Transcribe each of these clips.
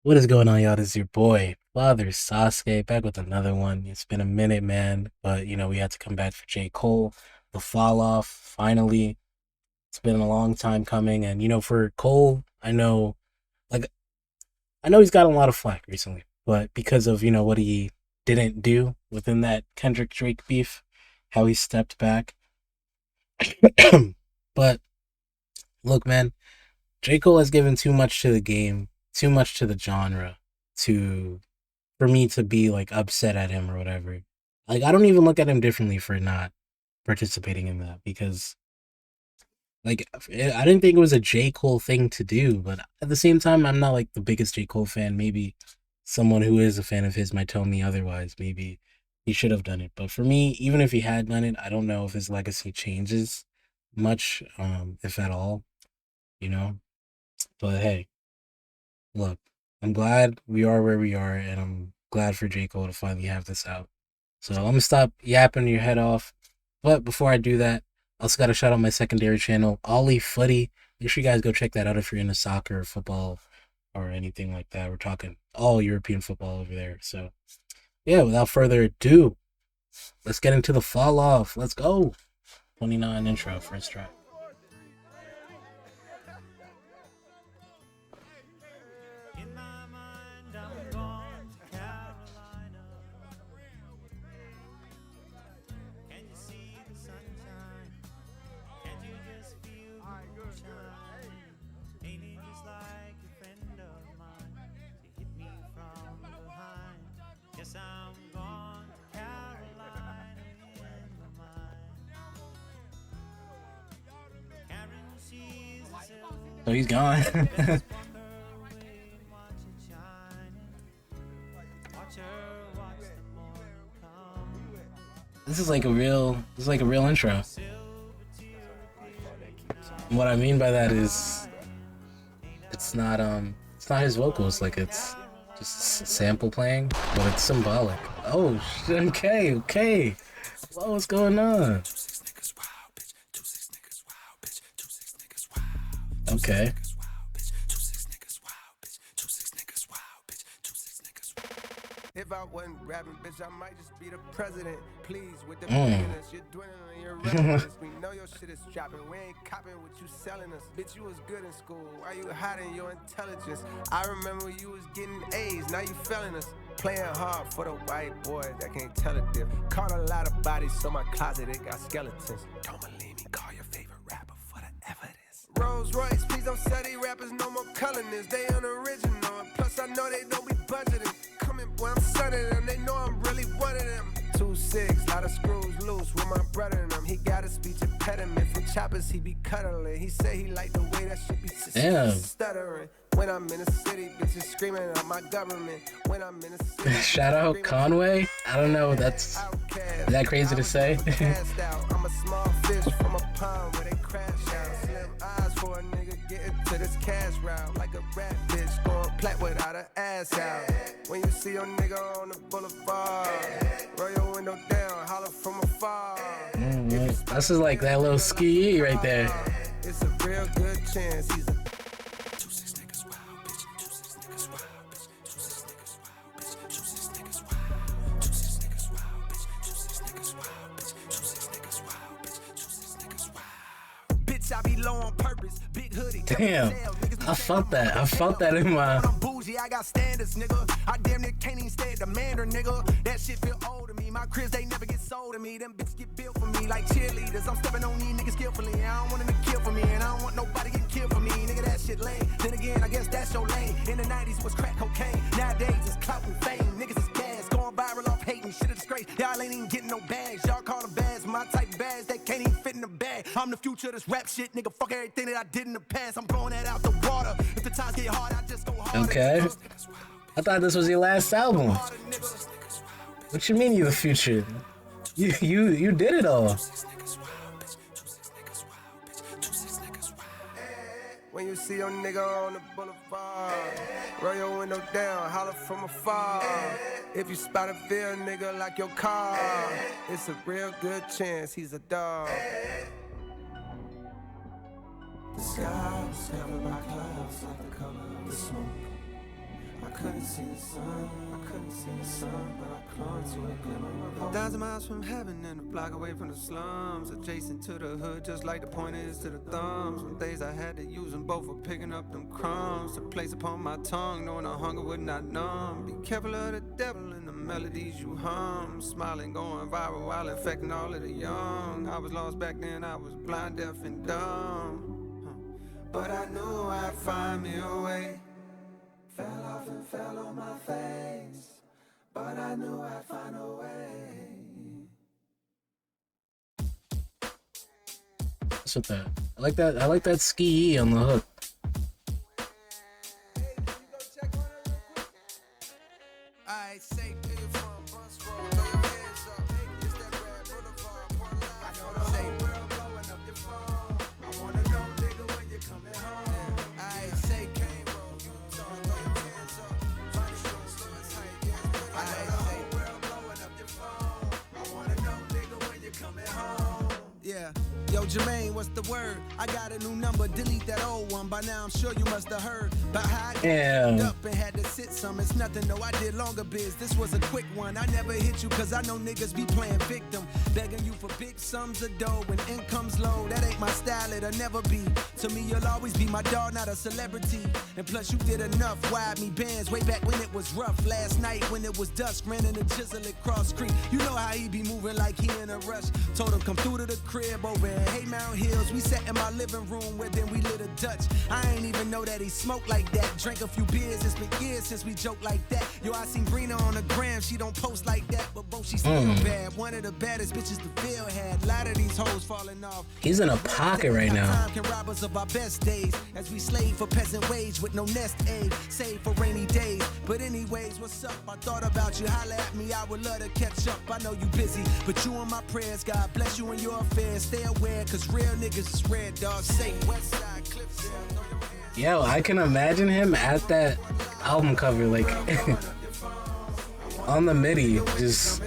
What is going on, y'all? This is your boy, Father Sasuke, back with another one. It's been a minute, man, but we had to come back for J. Cole. The fall off, finally. It's been a long time coming, and for Cole, like, I know he's got a lot of flack recently, but because of what he didn't do within that Kendrick Drake beef, how he stepped back. But look, man, J. Cole has given too much to the game, too much to the genre, to for me to be like upset at him or whatever. Like I don't even look at him differently for not participating in that because I didn't think it was a J. Cole thing to do, but at the same time I'm not like the biggest J. Cole fan. Maybe someone who is a fan of his might tell me otherwise. Maybe he should have done it. But for me, even if he had done it, I don't know if his legacy changes much, if at all, you know. But hey, look, I'm glad we are where we are, and I'm glad for J. Cole to finally have this out. So I'm gonna stop yapping your head off. But before I do that, I also gotta shout out my secondary channel, Ollie Footy. Make sure you guys go check that out if you're into soccer or football or anything like that. We're talking all European football over there. So yeah, without further ado, let's get into the fall off. Let's go. 29 intro, first try. So he's gone. This is like a real intro. And what I mean by that is it's not his vocals, like it's just sample playing, but it's symbolic. Oh shit, okay. What's going on? Okay. If I wasn't rapping, bitch, I might just be the president. Please, with the beginners, you're dwindling your relevance. We know your shit is dropping. We ain't copying what you selling us. Bitch, you was good in school. Why you hiding your intelligence? I remember you was getting A's. Now you failing us. Playing hard for the white boys that can't tell a diff. Caught a lot of bodies, so my closet, it got skeletons. Don't believe me, call your favorite rapper for the evidence. Rolls Royce, please don't sell these rappers no more colorness. They unoriginal, and plus I know they don't be budgeting. Boy, I'm sunning them, they know I'm really one of them. 2-6, lot of screws loose with my brother in them. He got a speech impediment from choppers, he be cuddling. He say he like the way that shit be stuttering. When I'm in the city, bitches screaming at my government. When I'm in the city, shout out Conway. I don't know, is that crazy to say? I'm a small fish from a pond where they crash out. Slim eyes for a nigga getting to this cash route. Like a rat bitch going plat without an ass out. When you see your nigga on the boulevard, roll your window down, holler from afar. This is like that little ski right there. It's a real good chance he's a I be low on purpose, big hoodie. Damn, I felt that in my. I'm bougie, I got standards, nigga. I damn near can't even stay at the Mandarin, nigga. That shit feel old to me. My cribs, they never get sold to me. Them bitches get built for me like cheerleaders. I'm stepping on these niggas skillfully. I don't want them to kill for me, and I don't want nobody getting killed for me. Nigga, that shit lame. Then again, I guess that's your lane. In the 90s was crack cocaine. Nowadays it's clout and fame. Niggas is gas, going viral off hating. Shit a disgrace. Y'all ain't even getting no bags. Y'all call them bags. My type of bags, they can't even fit in the bag. I'm the future of this rap shit, nigga. Fuck everything that I did in the past. I'm throwing that out the water. If the times get hard, I just go hard. Okay. I thought this was your last album. What you mean you the future? You did it all. When you see your nigga on the boulevard, roll your window down, holler from afar. If you spot a Ville nigga like your car, it's a real good chance he's a dog. The sky was covered by clouds like the color of the smoke. I couldn't see the sun, I couldn't see the sun, but I clung to a glimmer of hope. 1,000 miles from heaven and a block away from the slums, adjacent to the hood, just like the point is to the thumbs. Some days I had to use them both for picking up them crumbs to place upon my tongue, knowing the hunger would not numb. Be careful of the devil and the melodies you hum, smiling, going viral while infecting all of the young. I was lost back then, I was blind, deaf, and dumb, but I knew I'd find me a way. Fell off and fell on my face, but I knew I'd find a way. What's with that? I like that. I like that ski on the hook. I say to you from Bunce, roll your hands up. It's that red boulevard, point line. I know the whole world blowing up your phone. I wanna know, nigga, when you coming home. I say can't roll, you talk, throw your hands up. Funny short stories, how you get it. I know the whole world blowing up your phone. I wanna know, nigga, when you coming home. Yeah. Yo, Jermaine, what's the word? I got a new number, delete that old one. By now, I'm sure you must have heard about how I got up and had to sit some. It's nothing, no, I did longer biz. This was a quick one. I never hit you, cause I know niggas be playing victim. Begging you for big sums of dough when income's low. That ain't my style, it'll never be. To me, you'll always be my dog, not a celebrity. And plus, you did enough, wide me bands way back when it was rough. Last night, when it was dusk, ran in the chisel at Cross Creek. You know how he be moving like he in a rush. Told him, come through to the crib over in Haymount Hills. We sat in my living room where then we lit a Dutch. I ain't even know that he smoked like that. Drank a few beers, it's been years since we joked like that. Yo, I seen Brina on the gram, she don't post like that, but bro, she still bad. One of the baddest bitches the Ville had. A lot of these hoes falling off. He's in a pocket right now. Can rob us of our best days as we slave for peasant wage with no nest egg, save for rainy days. But anyways, what's up? I thought about you, holla at me, I would love to catch up. I know you busy, but you on my prayers. God bless you and your affairs. Stay aware, cause real niggas is red, dog. Say west side clips. Yo, I can imagine him at that album cover, like on the MIDI, just,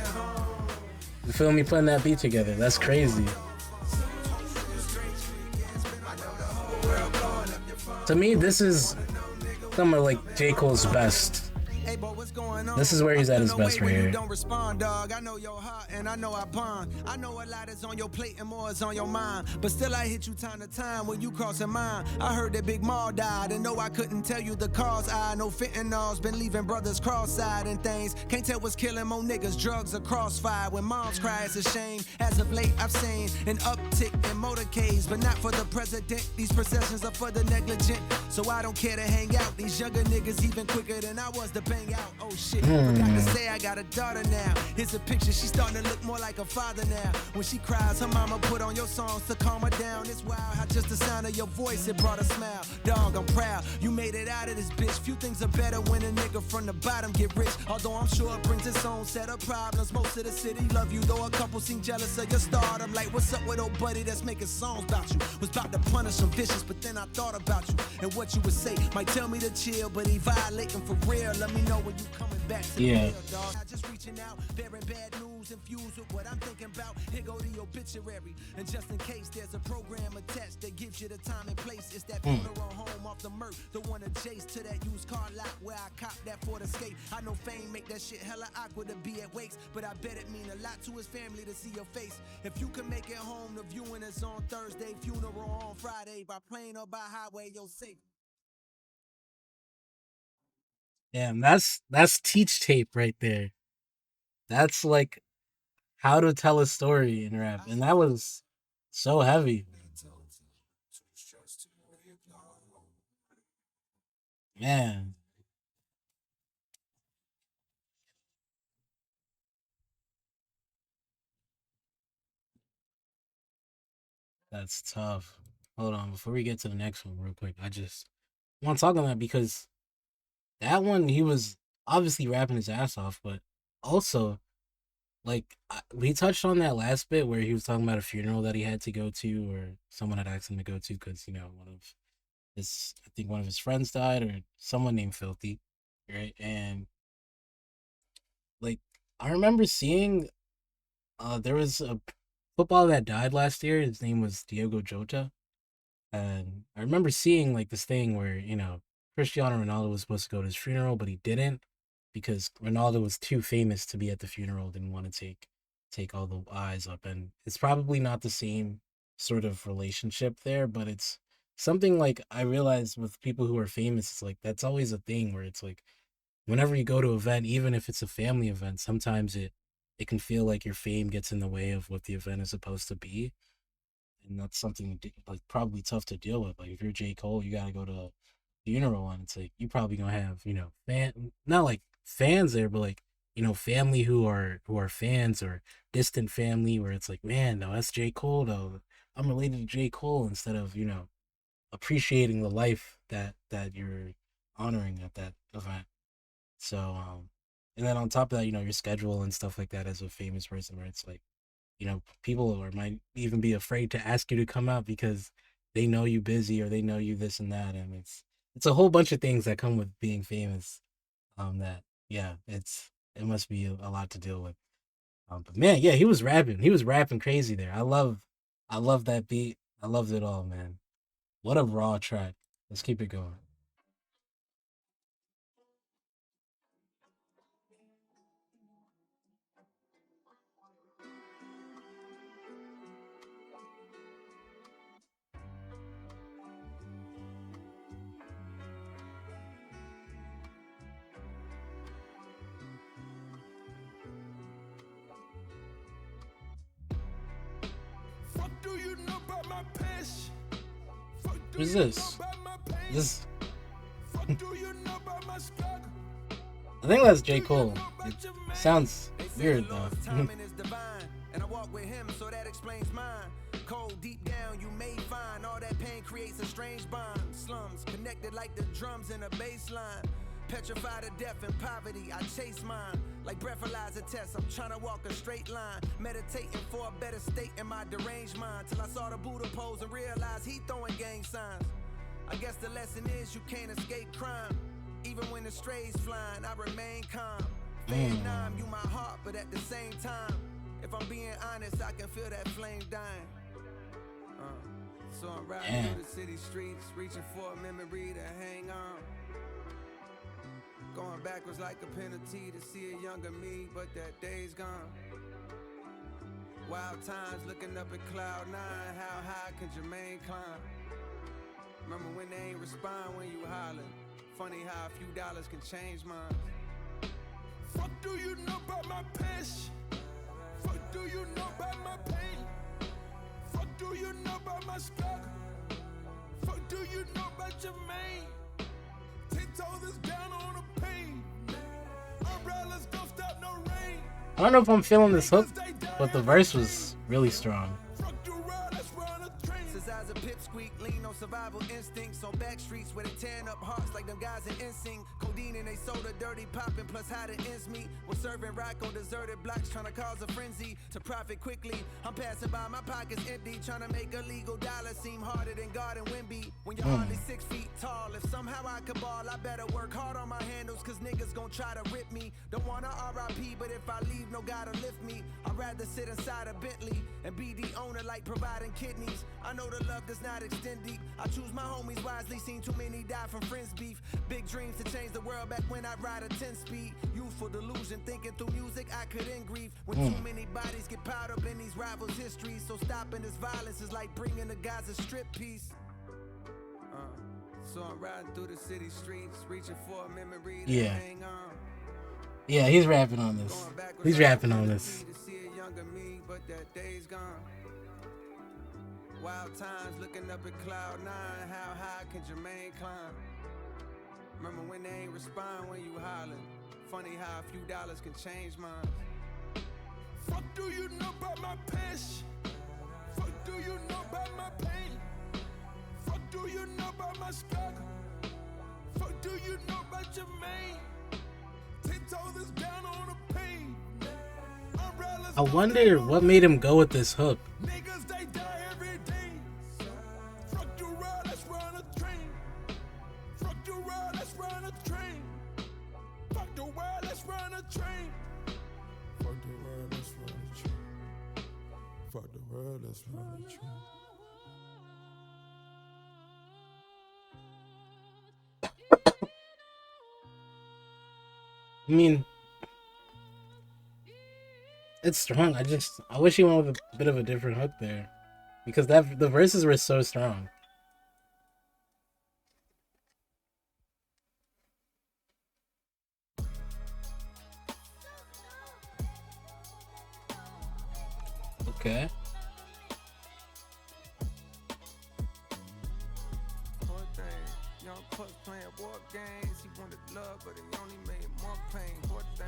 you feel me, putting that beat together. That's crazy. To me, this is some of like J. Cole's best. This is where he's at his best right here. Don't respond, dog. I know your heart and I know I bond. I know a lot is on your plate and more is on your mind. But still I hit you time to time when you crossing mine. I heard that Big Maul died and no, I couldn't tell you the cause. I know fentanyl's been leaving brothers cross-eyed and things. Can't tell what's killing more niggas. Drugs are crossfire. When moms cry, it's a shame. As of late, I've seen an uptick in motorcades, but not for the president. These processions are for the negligent. So I don't care to hang out. These younger niggas even quicker than I was to bang out. Oh shit, forgot to say I got a daughter now. Here's a picture, she's starting to look more like a father now. When she cries, her mama put on your songs to calm her down. It's wild how just the sound of your voice, it brought a smile. Dog, I'm proud, you made it out of this bitch. Few things are better when a nigga from the bottom get rich. Although I'm sure it brings its own set of problems. Most of the city love you, though a couple seem jealous of your stardom. Like, what's up with old buddy that's making songs about you? Was about to punish some vicious, but then I thought about you and what you would say. Might tell me to chill, but he violating for real. Let me know when you coming back to the real, dog. Just reaching out, bearing bad news, infused with what I'm thinking about. Here go the obituary, and just in case there's a program attached that gives you the time and place. It's that funeral home off the Merc, the one adjacent to that used car lot where I copped that Ford Escape. I know fame make that shit hella awkward to be at wakes, but I bet it mean a lot to his family to see your face. If you can make it home, the viewing is on Thursday, funeral on Friday, by plane or by highway, you're safe. Damn, that's teach tape right there. That's like how to tell a story in rap, and that was so heavy. Man, that's tough. Hold on, before we get to the next one, real quick, I just want to talk on that because that one he was obviously rapping his ass off, but also like we touched on that last bit where he was talking about a funeral that he had to go to, or someone had asked him to go to because one of his, I think one of his friends died, or someone named Filthy, right? And like I remember seeing, there was a footballer that died last year. His name was Diego Jota, and I remember seeing like this thing where Cristiano Ronaldo was supposed to go to his funeral, but he didn't because Ronaldo was too famous to be at the funeral. Didn't want to take all the eyes up, and it's probably not the same sort of relationship there, but it's something like I realize with people who are famous, it's like that's always a thing where it's like whenever you go to an event, even if it's a family event, sometimes it can feel like your fame gets in the way of what the event is supposed to be, and that's something like probably tough to deal with. Like if you're J. Cole, you gotta go to a funeral, and it's like you probably gonna have not like fans there, but like family who are fans or distant family where it's like, man, no, that's J. Cole though. I'm related to J. Cole instead of appreciating the life that you're honoring at that event. So and then on top of that, your schedule and stuff like that as a famous person, where it's like people or might even be afraid to ask you to come out because they know you busy or they know you this and that, and it's a whole bunch of things that come with being famous. That yeah, it must be a lot to deal with. But man, yeah, he was rapping crazy there. I love that beat. I loved it all, man. What a raw track. Let's keep it going. Fuck do you know about my passion? Fuck do Who's you know this? about my pain? This Fuck do you know about my struggle? I think that's Do J. you know Cole. It about your man? sounds They say weird the though. Lord's timing is divine, and I walk with him, so that explains mine. Cold deep down, you may find all that pain creates a strange bond. Slums connected like the drums in a bass line. Petrified of death and poverty, I chase mine. Like breathalyzer tests, I'm trying to walk a straight line. Meditating for a better state in my deranged mind. Till I saw the Buddha pose and realized he throwing gang signs. I guess the lesson is you can't escape crime. Even when the strays flying, I remain calm. Vietnam, you my heart, but at the same time, if I'm being honest, I can feel that flame dying. So I'm riding Damn. through the city streets, reaching for a memory to hang on. Going backwards like a penalty to see a younger me, but that day's gone. Wild times looking up at cloud nine, how high can Jermaine climb? Remember when they ain't respond when you hollering? Funny how a few dollars can change minds. Fuck do you know about my passion? Fuck do you know about my pain? Fuck do you know about my struggle? Fuck do you know about your man? 10 toes is down on the pain. Umbrellas don't stop no rain. I don't know if I'm feeling this hook, but the verse was really strong. Fuck the road, let's run a train. Since I was a pipsqueak, lean on survival instincts on back streets where they tearing up hearts like them guys in NSYNC. Codeine and they soda dirty popping, plus how the ends meet. Was serving rock on deserted blocks, trying to cause a frenzy to profit quickly. I'm passing by, my pockets empty, trying to make a legal dollar seem harder than God and Wimby. When you're hardly 6 feet tall, if somehow I could ball, I better work hard on my handles, cause niggas gon' try to rip me. Don't wanna RIP, but if I leave, no God to lift me. I'd rather sit inside a Bentley and be the owner like providing kidneys. I know the love does not extend deep. I choose my homies wisely, seen too many die from friends beef. Big dreams to change the world back when I ride a 10 speed. Youthful delusion, thinking through music, I could end grief. When too many bodies get piled up in these rivals' histories. So stopping this violence is like bringing the guys a strip piece. So I'm riding through the city streets, reaching for a memory to Yeah. hang on. Yeah, he's rapping on this. Going backwards He's like a rapping on penalty this. to see a younger me, but that day's gone. Wild times looking up at cloud nine, how high can Jermaine climb? Remember when they ain't respond when you hollering? Funny how a few dollars can change minds. Fuck do you know about my passion? Fuck do you know about my pain? Fuck do you know about my struggle? Fuck do you know about your man? 10 toes is down on the pain. Umbrellas I wonder what made him go with this hook. niggas they die every day. Fuck the road, let's run a train. Fuck the road, let's run a train. Fuck the world, let's run a train. Fuck the world, let's run a train. Fuck the world, let's run a train. I mean, it's strong. I wish he went with a bit of a different hook there, because the verses were so strong. Okay. Poor thing. Young puss playing war games. He wanted love, but he only made more pain. Poor thing.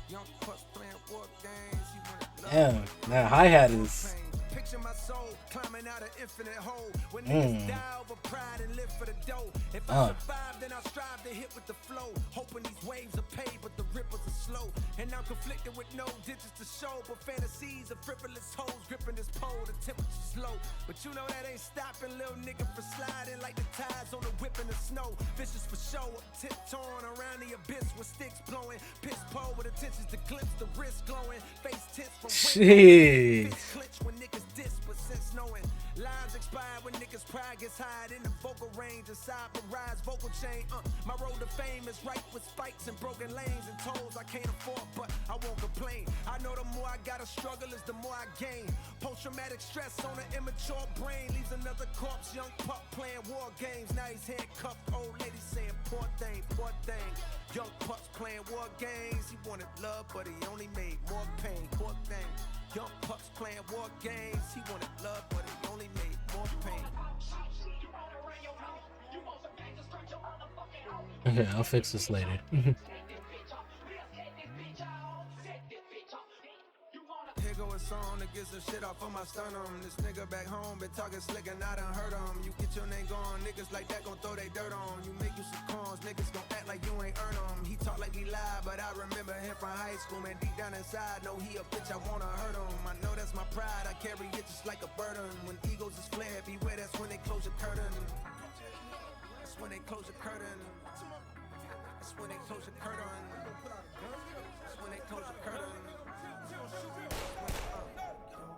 Young puss playing war games. He wanted love, Yeah, but he that only hi hat made more is. pain. Picture my soul climbing out an infinite hole. When niggas die over pride and live for the dough. If I survive, then I'll strive to hit with the flow. Hoping these waves are paid, but the ripples are slow. And I'm conflicted with no digits to show. But fantasies of frivolous hoes gripping this pole. The temperature's low. But you know that ain't stopping little nigga from sliding like the tides on the whip in the snow. Vicious for show, tiptoeing around the abyss with sticks blowing. Piss pole with intentions to glimpse the wrist glowing. Face tense from Jeez. fist clench when niggas diss, but since knowing lives expire when niggas pride gets high in the vocal range inside the rise vocal chain. My road to fame is ripe with spikes and broken lanes and tolls I can't afford, but I won't complain. I know the more I gotta struggle is the more I gain. Post-traumatic stress on an immature brain leaves another corpse. Young pup playing war games. Now he's handcuffed. Old lady saying poor thing, poor thing. Young pups playing war games. He wanted love, but he only made more pain. Poor thing. Young pups playing war games. He wanted love, but he only made more pain. Okay, I'll fix this later. Here go a song to get some shit off of my sternum. This nigga back home been talking slick and I done heard him. You get your name gone, niggas like that gon' throw they dirt on. You make you some cons, niggas gon' act like you ain't earn them. He talk like he lied, but I remember him from high school. Man, deep down inside, know he a bitch, I wanna hurt him. I know that's my pride, I carry it just like a burden. When egos is flared, beware, that's when they close your curtain. That's when they close your curtain. That's when they close your curtain. That's when they close your curtain.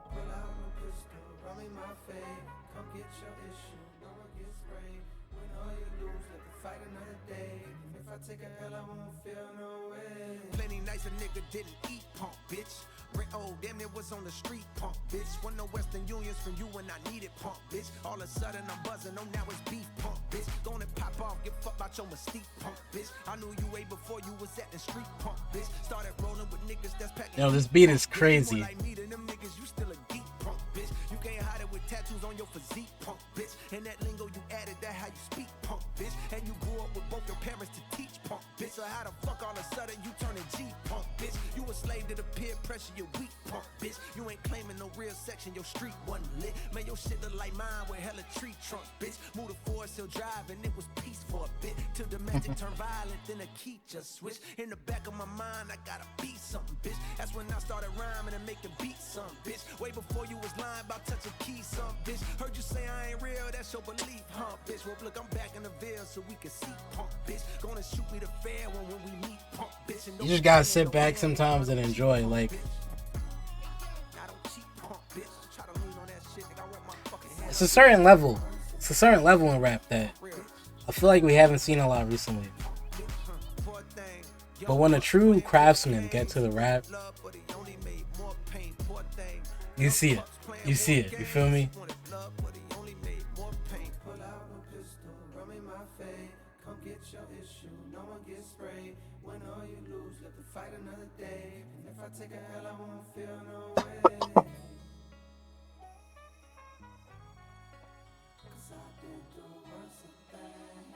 Pull out my pistol, run me my fade. Come get your issue, no one gets sprayed. Win or you lose, let the fight another day. If I take a L, I won't feel no way. Plenty nights a nigga didn't eat, punk bitch. Oh, damn, it was on the street, punk bitch. When no Western Unions from you when I needed, punk bitch. All of a sudden I'm buzzing, oh now it's beef, punk bitch. Gonna pop off, get fucked about your mystique, punk bitch. I knew you way before you was at the street, punk bitch. Started rolling with niggas that's packing. Yo, this beat is crazy. Like me, them niggas, you still a geek, punk bitch. You can't hide it with tattoos on your physique, punk bitch. And that lingo you added, that how you speak, punk bitch. And you grew up with both your parents to teach, punk bitch. So how the fuck all of a sudden you turning G, punk bitch? You a slave to the peer pressure, you weak, punk bitch. You ain't claiming no real section, your street wasn't lit. Man, your shit look like mine with hella tree trunk, bitch. Move the Forest Hill Drive and it was peace for a bit. Till the magic turned violent, then the key just switched. In the back of my mind, I gotta be something, bitch. That's when I started rhyming and making beats, some bitch. Way before you was lying about touching keys, some bitch. Heard you say I ain't real, that's your belief, huh, bitch? Well, look, I'm back in the Ville so we can see, punk bitch. Gonna shoot me the fair one when we meet, punk bitch. You just gotta sit back sometimes and enjoy. Like, it's a certain level. It's a certain level in rap that I feel like we haven't seen a lot recently. But when a true craftsman gets to the rap, you see it. You see it. You feel me? Take a L, I won't feel no way. Cause I did the worst of things.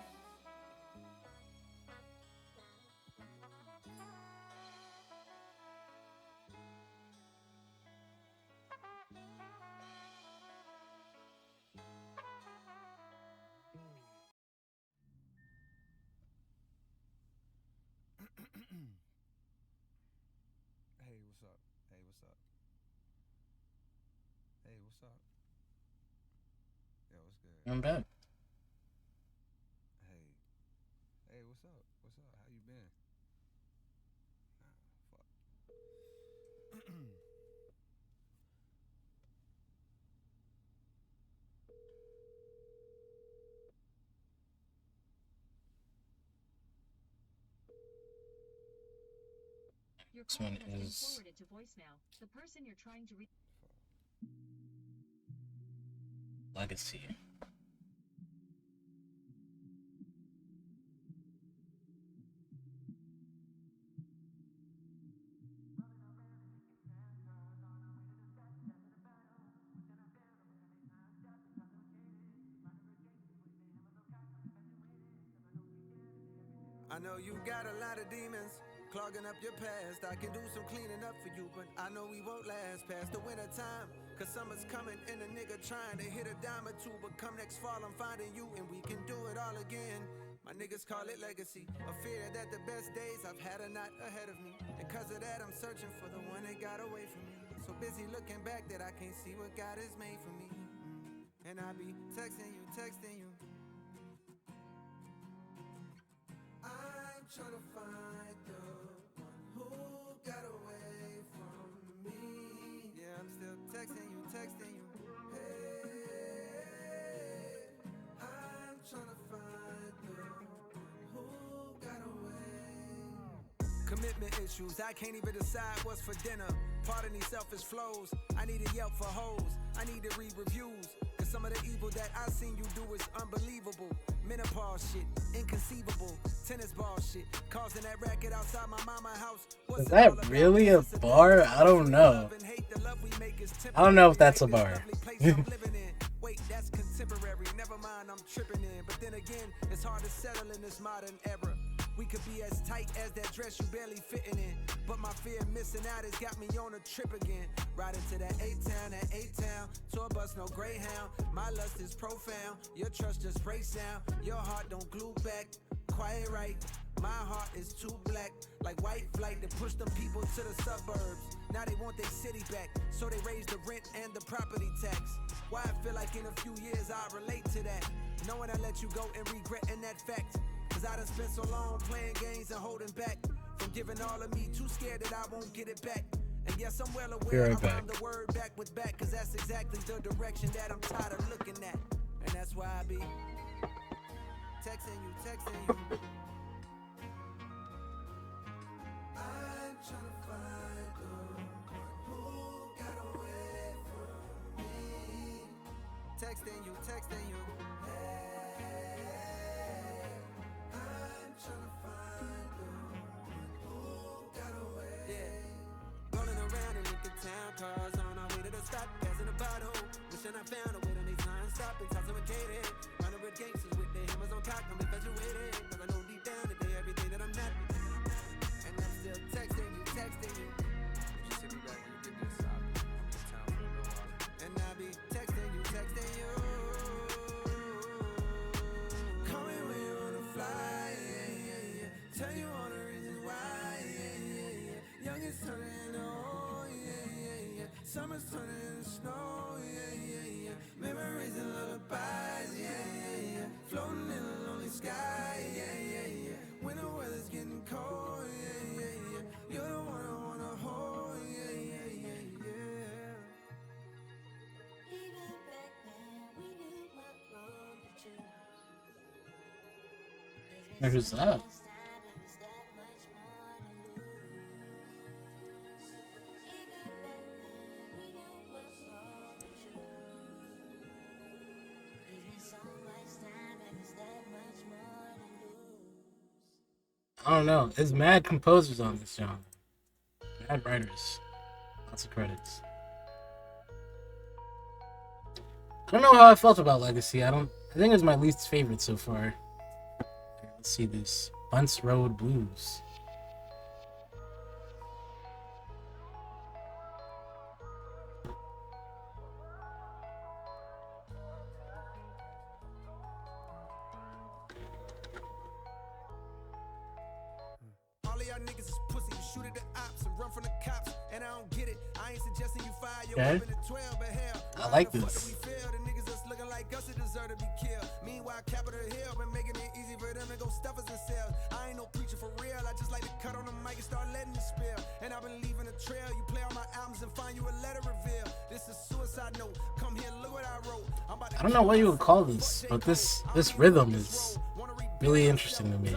Hey, what's up? Hey, what's up? Hey, what's up? Yo, what's good? I'm back. Hey, hey, what's up? What's up? How you been? Fuck. This one is Legacy. I know you got a lot of demons clogging up your past. I can do some cleaning up for you, but I know we won't last past the winter time. Cause summer's coming and a nigga trying to hit a dime or two. But come next fall, I'm finding you and we can do it all again. My niggas call it legacy. A fear that the best days I've had are not ahead of me. And cause of that, I'm searching for the one that got away from me. So busy looking back that I can't see what God has made for me. And I be texting you, texting you. I'm trying to find the one who got away from me. Yeah, I'm still texting you, texting you. Hey, I'm trying to find the one who got away. Commitment issues, I can't even decide what's for dinner. Pardon these selfish flows, I need a Yelp for hoes. I need to read reviews. Some of the evil that I seen you do is unbelievable. Menopause shit, inconceivable. Tennis ball shit, causing that racket outside my mama's house. Is that really a bar? I don't know. I don't know if that's a bar. Wait, that's contemporary. Never mind, I'm tripping in. But then again, it's hard to settle in this modern era. We could be as tight as that dress you barely fitting in. But my fear of missing out has got me on a trip again. Riding to that A-Town, tour bus, no Greyhound. My lust is profound, your trust just breaks down. Your heart don't glue back, quiet right. My heart is too black, like white flight to push them people to the suburbs. Now they want their city back, so they raise the rent and the property tax. Why I feel like in a few years I'll relate to that, knowing I let you go and regretting that fact. Cause I done spent so long playing games and holding back from giving all of me, too scared that I won't get it back. And yes, I'm well aware I rhyme the word back with back, cause that's exactly the direction that I'm tired of looking at. And that's why I be texting you, texting you. I'm trying to find the one who got away from me. Texting you, texting you. Cars on our way to the stop, passing a bottle. Wishing I found a way to make time stop and intoxicated. Running with gangsters with their hammers on cock, I'm infatuated. Cause I know deep down that they everything that I'm not. And I'm still texting you, texting you. Just hit me back when you give me a stop. I'm in town for a little while. And I be texting you, texting you. Call me when you wanna fly, yeah, yeah, yeah. Tell you all the reasons why, yeah, yeah, yeah. Youngest turning old, yeah, yeah, yeah. Summer's turning into snow, yeah, yeah, yeah. Memories and lullabies, yeah, yeah, yeah. Floating in a lonely sky, yeah, yeah, yeah. When the weather's getting cold, yeah, yeah, yeah. You're the one I wanna hold, yeah, yeah, yeah, yeah. Even back then, we knew what wrong with you. Who's that? I don't know. There's mad composers on this genre. Mad writers. Lots of credits. I don't know how I felt about Legacy. I think it's my least favorite so far. Let's see this. Bunce Road Blues. All of y'all niggas is pussy. You shoot at the ops and run from the cops. And I don't get it. I ain't suggesting you fire your weapon at 12, but hell, I like this. We feel the niggas that's looking like us that deserve to be killed. Meanwhile, Capitol Hill been making it easy for them to go stuff us themselves. I ain't no preacher for real. I just like to cut on the mic and start letting it spill. And I've been leaving a trail. You play on my albums and find you a letter reveal. This is suicide note. Come here, look what I wrote. I don't know what you would call this, but this rhythm is really interesting to me.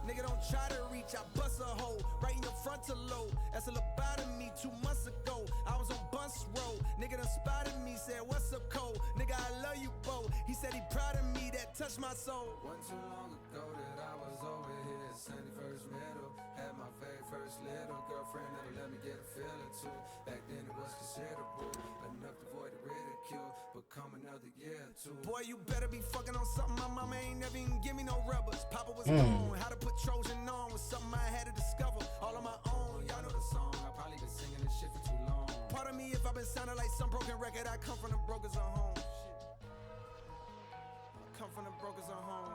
Nigga, don't try to reach, I bust a hole right in your frontal lobe. That's a lobotomy 2 months ago. I was on Bunce Road. Nigga done spotted me, said, what's up, Cole? Nigga, I love you, Bo. He said he proud of me, that touched my soul. Wasn't too long ago that I was over here, 71st middle. Had my very first little girlfriend that'll let me get a feel or two. Back then it was considerable, enough to avoid the ridicule. But come another year or two. Boy, you better be fucking on something. My mama ain't never even give me no rubbers. Papa was gone. How to put Trojan on was something I had to discover all on my own. Y'all know the song. I probably been singing this shit for too long. Pardon me if I've been sounding like some broken record. I come from the brokers on home. I come from the brokers on home.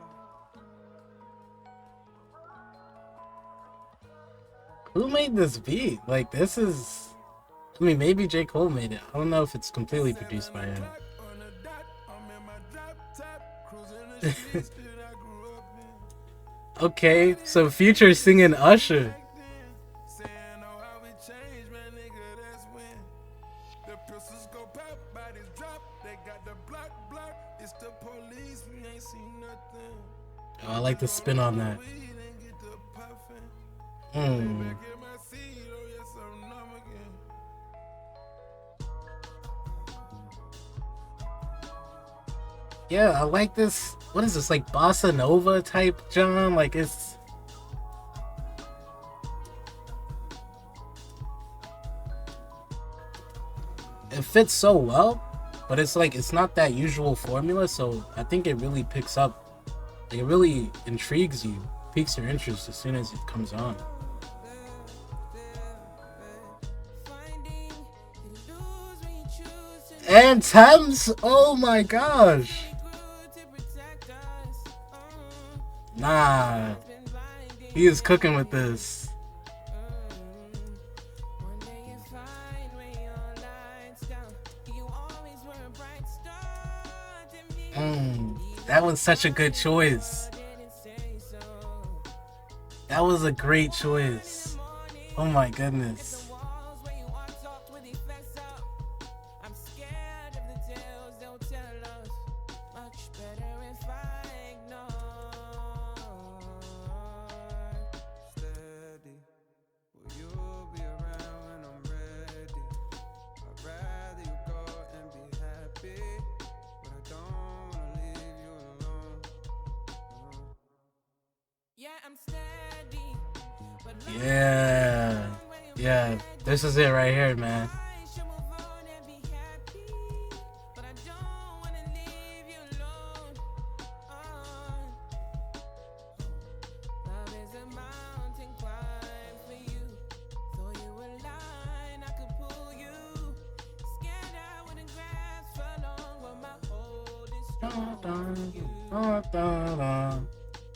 Who made this beat? Like, this is. I mean, maybe J. Cole made it. I don't know if it's completely produced by him. Okay, so Future singing Usher. Oh, I like the spin on that. Yeah, I like this. What is this, like bossa nova type, John? Like, it's. It fits so well, but it's like, it's not that usual formula, so I think it really picks up. Like, it really intrigues you, piques your interest as soon as it comes on. And Thames, oh my gosh. Nah, he is cooking with this. That was such a good choice. That was a great choice. Oh my goodness. Yeah, yeah, this is it right here, man.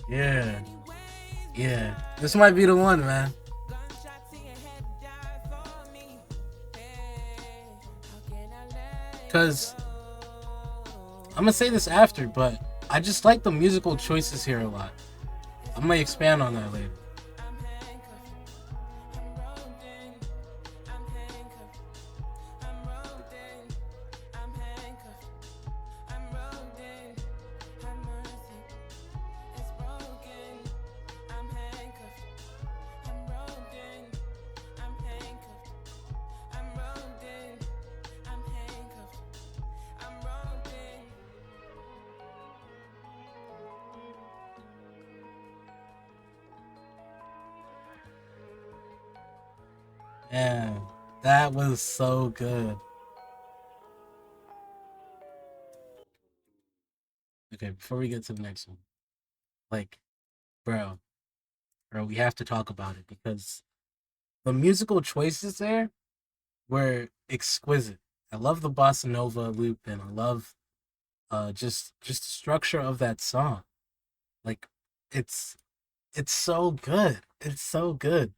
Yeah, yeah, this might be the one, man. Because I'm gonna say this after, but I just like the musical choices here a lot. I'm gonna expand on that later. Yeah, that was so good. Okay, before we get to the next one, like, bro, we have to talk about it because the musical choices there were exquisite. I love the bossa nova loop, and I love just the structure of that song. Like, it's it's so good. It's so good.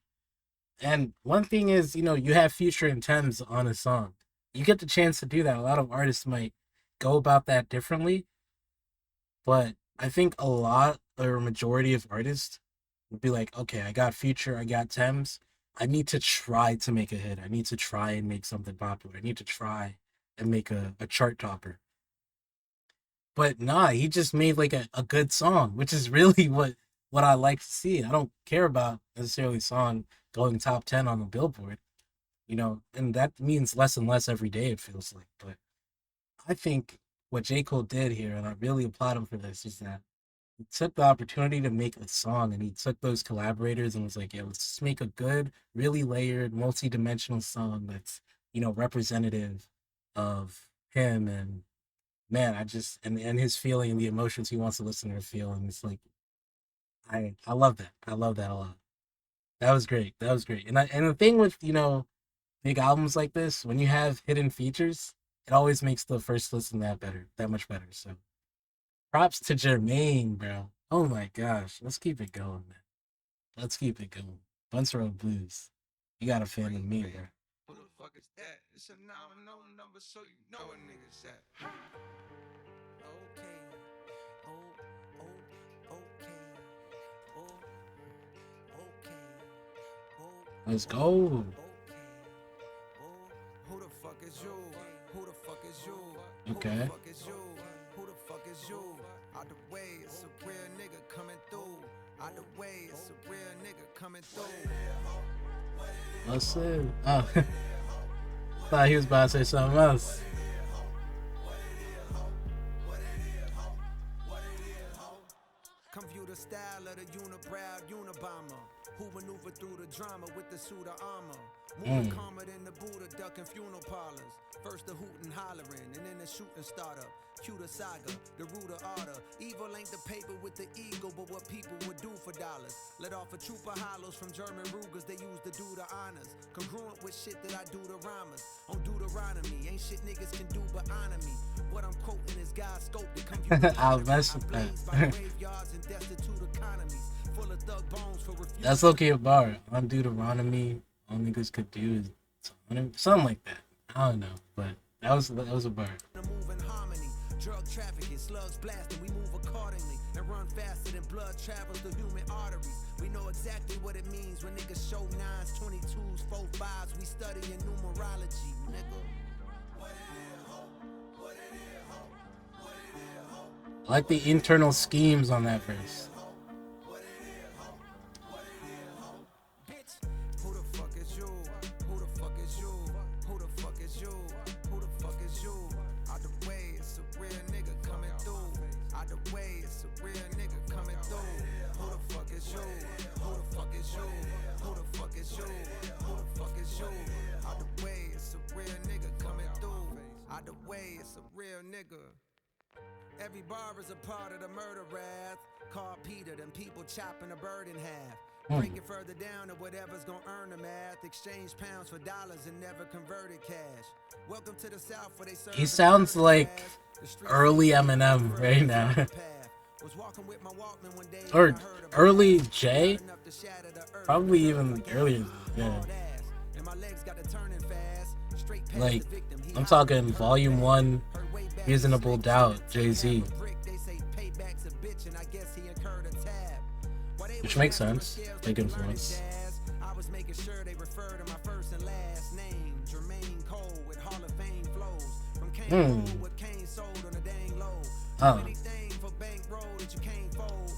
And one thing is, you have Future and Thames on a song. You get the chance to do that. A lot of artists might go about that differently, but I think a lot or a majority of artists would be like, okay, I got Future, I got Thames. I need to try to make a hit. I need to try and make something popular. I need to try and make a chart topper. But nah, he just made like a good song, which is really what I like to see. I don't care about necessarily a song going top 10 on the Billboard, and that means less and less every day, it feels like. But I think what J. Cole did here, and I really applaud him for this, is that he took the opportunity to make a song and he took those collaborators and was like, yeah, let's just make a good, really layered, multi-dimensional song that's, representative of him. And man, and his feeling and the emotions he wants the listener to feel. And it's like, I love that. I love that a lot. That was great. That was great. And the thing with, big albums like this, when you have hidden features, it always makes the first listen that much better. So props to Jermaine, bro. Oh my gosh. Let's keep it going, man. Let's keep it going. Bunce Road Blues. You got a fan of me, bro. Who the fuck is that? It's a now no number, so you know what niggas at. Okay. Okay. Okay. Let's go. Who the fuck is you? Who the fuck is you? Okay. Who the fuck is you? Who the fuck is you? Out the way, it's a real nigga coming through. Out the way, it's a real nigga coming through. Let's see. Oh. Thought he was about to say something else. Computer style of the unibrow Unabomber, who maneuver through the drama with the suit of armor. Moving calmer than the Buddha, ducking funeral parlors. First the hootin' hollering, and then the shooting startup. Cue the saga, the root of order. Evil ain't the paper with the ego, but what people would do for dollars. Let off a troop of hollows from German Rugers, they used to do the honors. Congruent with shit that I do to rhymers. On Deuteronomy, ain't shit niggas can do but honor me. What I'm quoting is God's scope to compute. I'll mess with that. That's okay a bar. On Deuteronomy, all niggas could do is something like that. I don't know, but that was a bar. Drug trafficking, slugs blasting, we move accordingly and run faster than blood travels through human arteries. We know exactly what it means when niggas show 9s, 22s, 4 5s. We study in numerology, nigga. I like the internal schemes on that verse. Who the fuck is you? Who the fuck is you? Who the fuck is you? Who the fuck is you? Out the way, it's a real nigga coming through. Out the way, it's a real nigga coming through. Who the fuck is you? Who the fuck is you? Who the fuck is you? Who the fuck is you? Out the way, it's a real nigga coming through. Out the way, it's a real nigga. Every bar is a part of the murder wrath. Called Peter, them people chopping a bird in half. Break it further down to whatever's gonna earn the math. Exchange pounds for dollars and never converted cash. Welcome to the South where they serve. He sounds like early Eminem right now. Or early J? Probably even earlier. Yeah. Like, I'm talking Volume 1, Reasonable Doubt, Jay-Z. Which makes sense. Big influence. I was making sure they refer to my first and last name. Jermaine Cole with Hall of Fame flows. From Kane with Kane sold on a dang low. Anything for bankroll that you can't fold.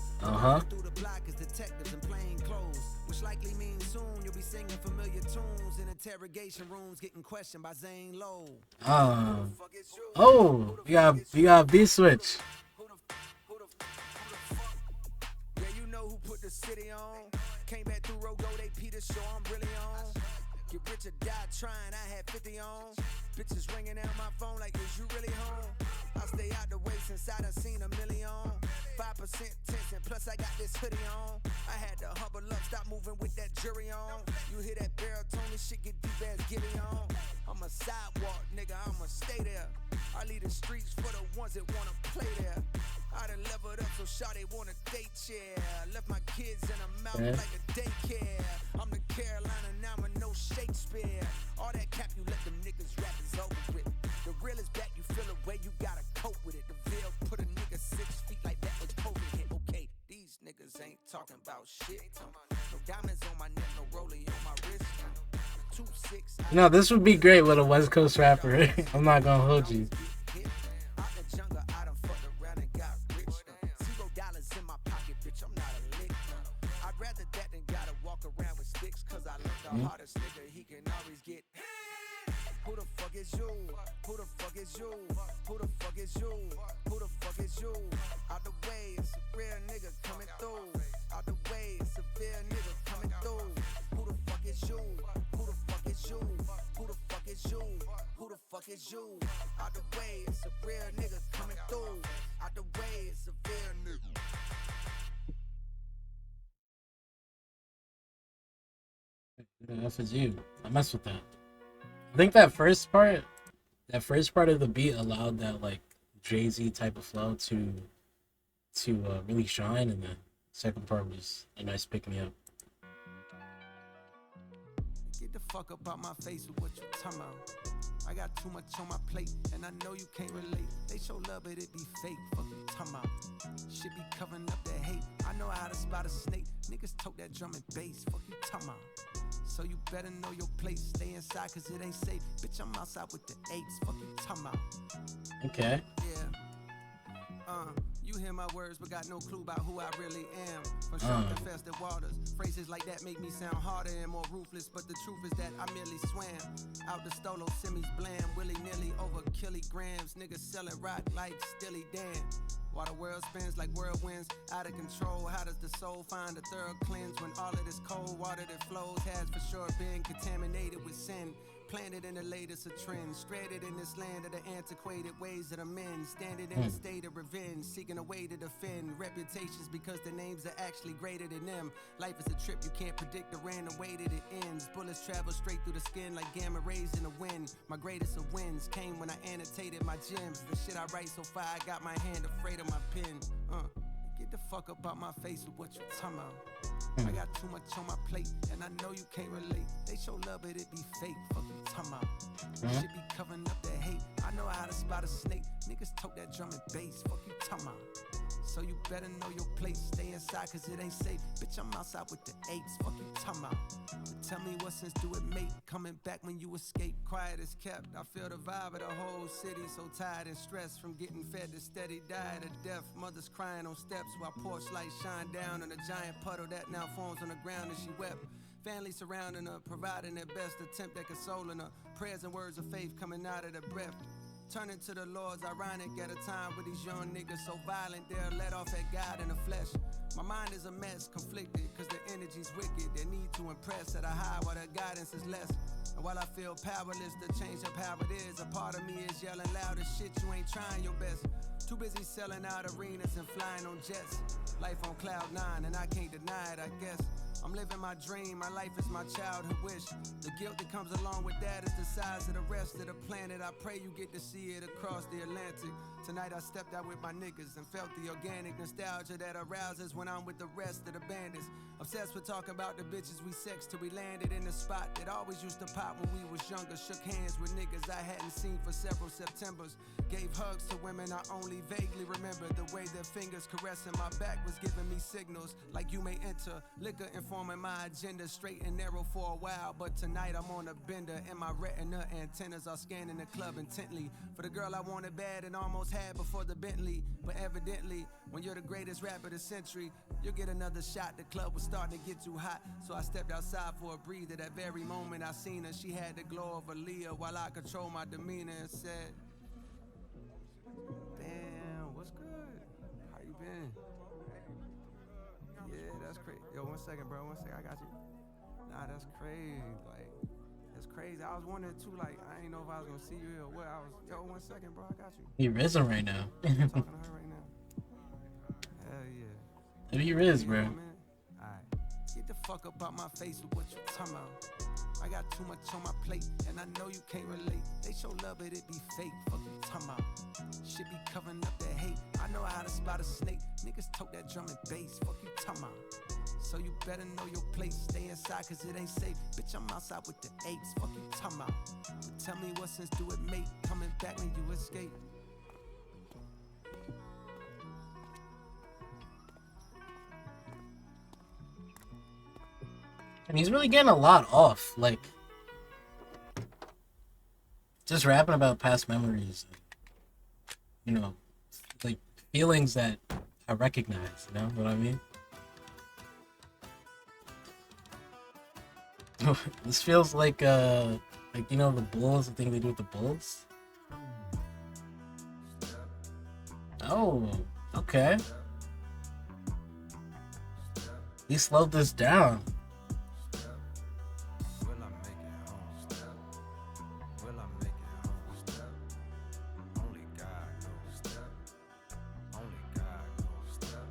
Through the block as detectives in plain clothes. Which likely means soon you'll be singing familiar tunes in interrogation rooms getting questioned by Zane Lowe. Oh, we got B-Switch. Who put the city on? Came back through Rogo, they Peter show I'm really on. Get rich or die trying, I had 50 on. Bitches ringing out my phone like, is you really home? I stay out the way since I done seen a million. 5% tension, plus I got this hoodie on. I had to hubble up, stop moving with that jury on. You hear that baritone, shit get deep as Gibby on. I'm a sidewalk nigga, I'ma stay there. I leave the streets for the ones that wanna play there. I done leveled up so shawty wanna date, yeah. Left my kids in a mouth like a daycare. I'm the Carolina, now I'm no Shakespeare. All that cap you let them niggas rap is over with. The real is back, you feel the way you gotta cope with it. The Ville put a nigga 6 feet like that with COVID hit. Okay, these niggas ain't talking about shit. No diamonds on my neck, no rollie on my wrist. 2-6. This would be great with a West Coast rapper. I'm not gonna hold you. sticks, cause I let the hardest nigga, he can always get. Who the fuck is you? Who the fuck is you? Who the fuck is you? Who the fuck is you? Out the way, it's a real nigga coming through. Out the way, it's a real nigga coming through. Who the fuck is you? Who the fuck is you? Who the fuck is you? Who the fuck is you? Out the way, it's a real nigga coming through. Out the way, it's a real nigga. F is you. I mess with that. I think that first part of the beat allowed that like Jay-Z type of flow to really shine, and the second part was a nice pick me up. Get the fuck up out my face with what you talking about. I got too much on my plate, and I know you can't relate. They show love, but it be fake. Fuck you talking about. Shit be covering up that hate. I know how to spot a snake. Niggas tote that drum and bass. Fuck you talking about. So you better know your place. Stay inside, cause it ain't safe. Bitch, I'm outside with the eights. Fuck you talking about. Okay. Yeah. You hear my words, but got no clue about who I really am. From sharp infested waters, phrases like that make me sound harder and more ruthless. But the truth is that I merely swam out the stolo, semis blam, willy-nilly over kilograms. Niggas selling rock like Stilly Dan. While the world spins like whirlwinds, out of control. How does the soul find a thorough cleanse when all of this cold water that flows has for sure been contaminated with sin? Planted in the latest of trends, stranded in this land of the antiquated ways of the men, standing in a state of revenge, seeking a way to defend reputations because the names are actually greater than them. Life is a trip, you can't predict the random way that it ends. Bullets travel straight through the skin like gamma rays in the wind. My greatest of wins came when I annotated my gems. The shit I write so far, I got my hand afraid of my pen. Get the fuck up out my face with what you talking about. I got too much on my plate, and I know you can't relate. They show love, but it be fake. Fuck you talking about. Shit be covering up that hate. I know how to spot a snake. Niggas tote that drum and bass. Fuck you talking about. So you better know your place. Stay inside, cause it ain't safe. Bitch, I'm outside with the eights. Fuck you talking about. But tell me what sense do it make? Coming back when you escape. Quiet as kept. I feel the vibe of the whole city. So tired and stressed from getting fed to steady diet of death. Mothers crying on steps while porch lights shine down on a giant puddle that now forms on the ground and she wept. Family surrounding her, providing their best attempt at consoling her. Prayers and words of faith coming out of their breath. Turning to the Lord's ironic at a time where these young niggas so violent they're let off at God in the flesh. My mind is a mess, conflicted, cause the energy's wicked. They need to impress at a high while their guidance is less. And while I feel powerless to change up how it is, a part of me is yelling loud as shit, you ain't trying your best. Too busy selling out arenas and flying on jets. Life on cloud nine, and I can't deny it, I guess. I'm living my dream, my life is my childhood wish. The guilt that comes along with that is the size of the rest of the planet. I pray you get to see it across the Atlantic. Tonight I stepped out with my niggas and felt the organic nostalgia that arouses when I'm with the rest of the bandits. Obsessed with talking about the bitches we sexed till we landed in the spot that always used to pop when we was younger. Shook hands with niggas I hadn't seen for several Septembers. Gave hugs to women I only vaguely remember. The way their fingers caressing my back was giving me signals like you may enter. Liquor informing my agenda, straight and narrow for a while. But tonight I'm on a bender and my retina antennas are scanning the club intently. For the girl I wanted bad and almost had before the Bentley. But evidently, when you're the greatest rapper of the century, you'll get another shot. The club was starting to get too hot, so I stepped outside for a breather. That very moment I seen her, she had the glow of a Leah while I control my demeanor and said, damn, what's good? How you been? Yeah, that's crazy. Yo, 1 second, bro. 1 second, I got you. Nah, that's crazy. Like, that's crazy. I was wondering too. Like, I ain't know if I was gonna see you here or what. Yo, 1 second, bro. I got you. He risen right now. I'm talking to her right now. Hell yeah. He riz, bro. Alright. Get the fuck up out my face with what you talking about. I got too much on my plate, and I know you can't relate. They show love, but it be fake. Fuck you talking about. Shit be covering up that hate. I know how to spot a snake. Niggas tote that drum and bass. Fuck you talking about. So you better know your place. Stay inside, cause it ain't safe. Bitch, I'm outside with the eights. Fuck you talking about. But tell me what sense do it make? Coming back when you escape. And he's really getting a lot off. Like, just rapping about past memories. You know, like feelings that I recognize. You know what I mean? This feels like you know the bulls, the thing they do with the bulls. Oh, okay. He slowed this down. Will I make it home? Step. Will I make it home? Step. Only God knows. Step. Only God knows. Step.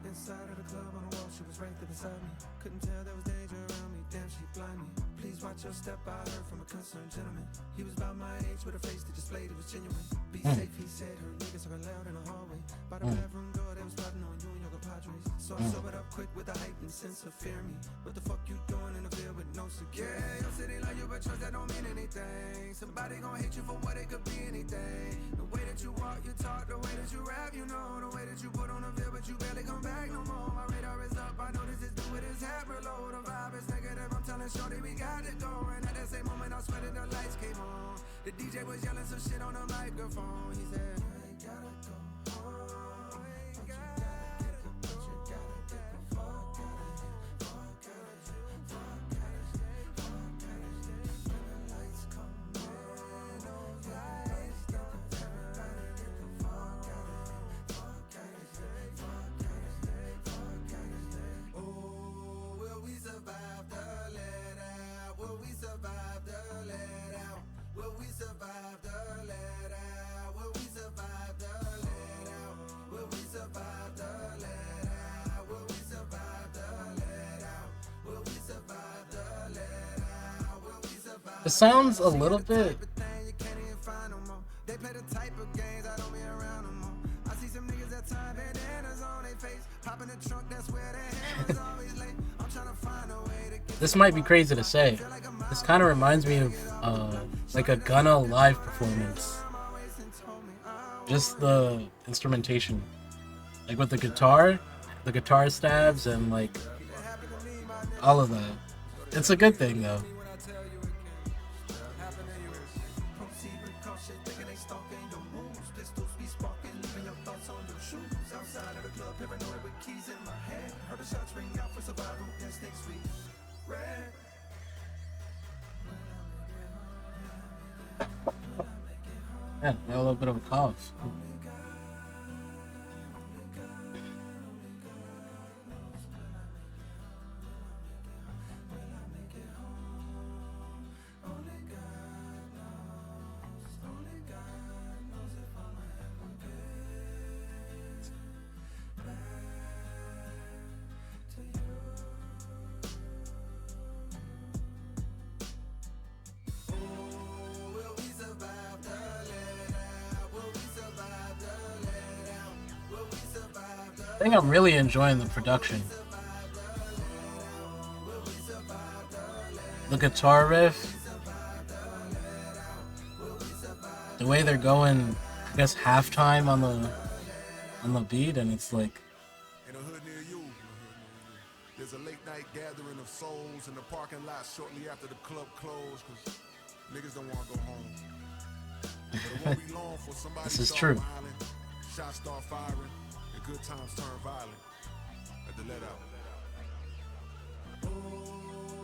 Inside of the club on the wall, she was right there beside me. Couldn't tell there was danger around me. Damn, she blind me. Please watch your step. I heard from a concerned gentleman. He was about my age with a face that displayed it was genuine. Be safe, he said. Her niggas talking loud in the hallway. By the bathroom door, they was plotting on you and your compadres. So I sobered up quick with a heightened sense of fear me. What the fuck you doing in the Ville with no security? Yeah, your city like you, but trust that don't mean anything. Somebody gon' hate you for what it could be anything. The way that you walk, you talk, the way that you rap, you know. The way that you put on the Ville, but you barely come back no more. My radar is up, I know this is due with his hat below. The vibe is negative, I'm telling shorty we got it going. At that same moment, I swear that the lights came on. The DJ was yelling some shit on the microphone. He said, you ain't gotta go home. You ain't gotta get the fuck out of here. Fuck out of here. Fuck out of here. Fuck out of here. Fuck out of here. When the lights come in, those lights don't everybody get the fuck out of here. Fuck out of here. Fuck out of here. Fuck out of here. Oh, will we survive the let out? Will we survive the let out? Will we survive the let out? Will we survive the let out? Will we survive the let out? Will we survive the let out? Will we survive the let out? Will we survive? It sounds a little bit. You can't even find no more. They play the type of games I don't be around no more. I see some niggas that time bandanas on their face. Pop in the trunk, that's where their hammers always late. I'm trying to find a way to get This might be crazy to say. This kind of reminds me of like a Gunna live performance. Just the instrumentation, like with the guitar stabs, and like all of that. It's a good thing though. Yeah, a little bit of a cough. I think I'm really enjoying the production. The guitar riff, the way they're going, I guess halftime on the beat, and it's like In a hood near you, there's a late night gathering of souls in the parking lot shortly after the club closed, cause niggas don't wanna go home. But it won't be long for somebody this is start true. wilding, shots start firing, and good times turn violent at the let out. Oh,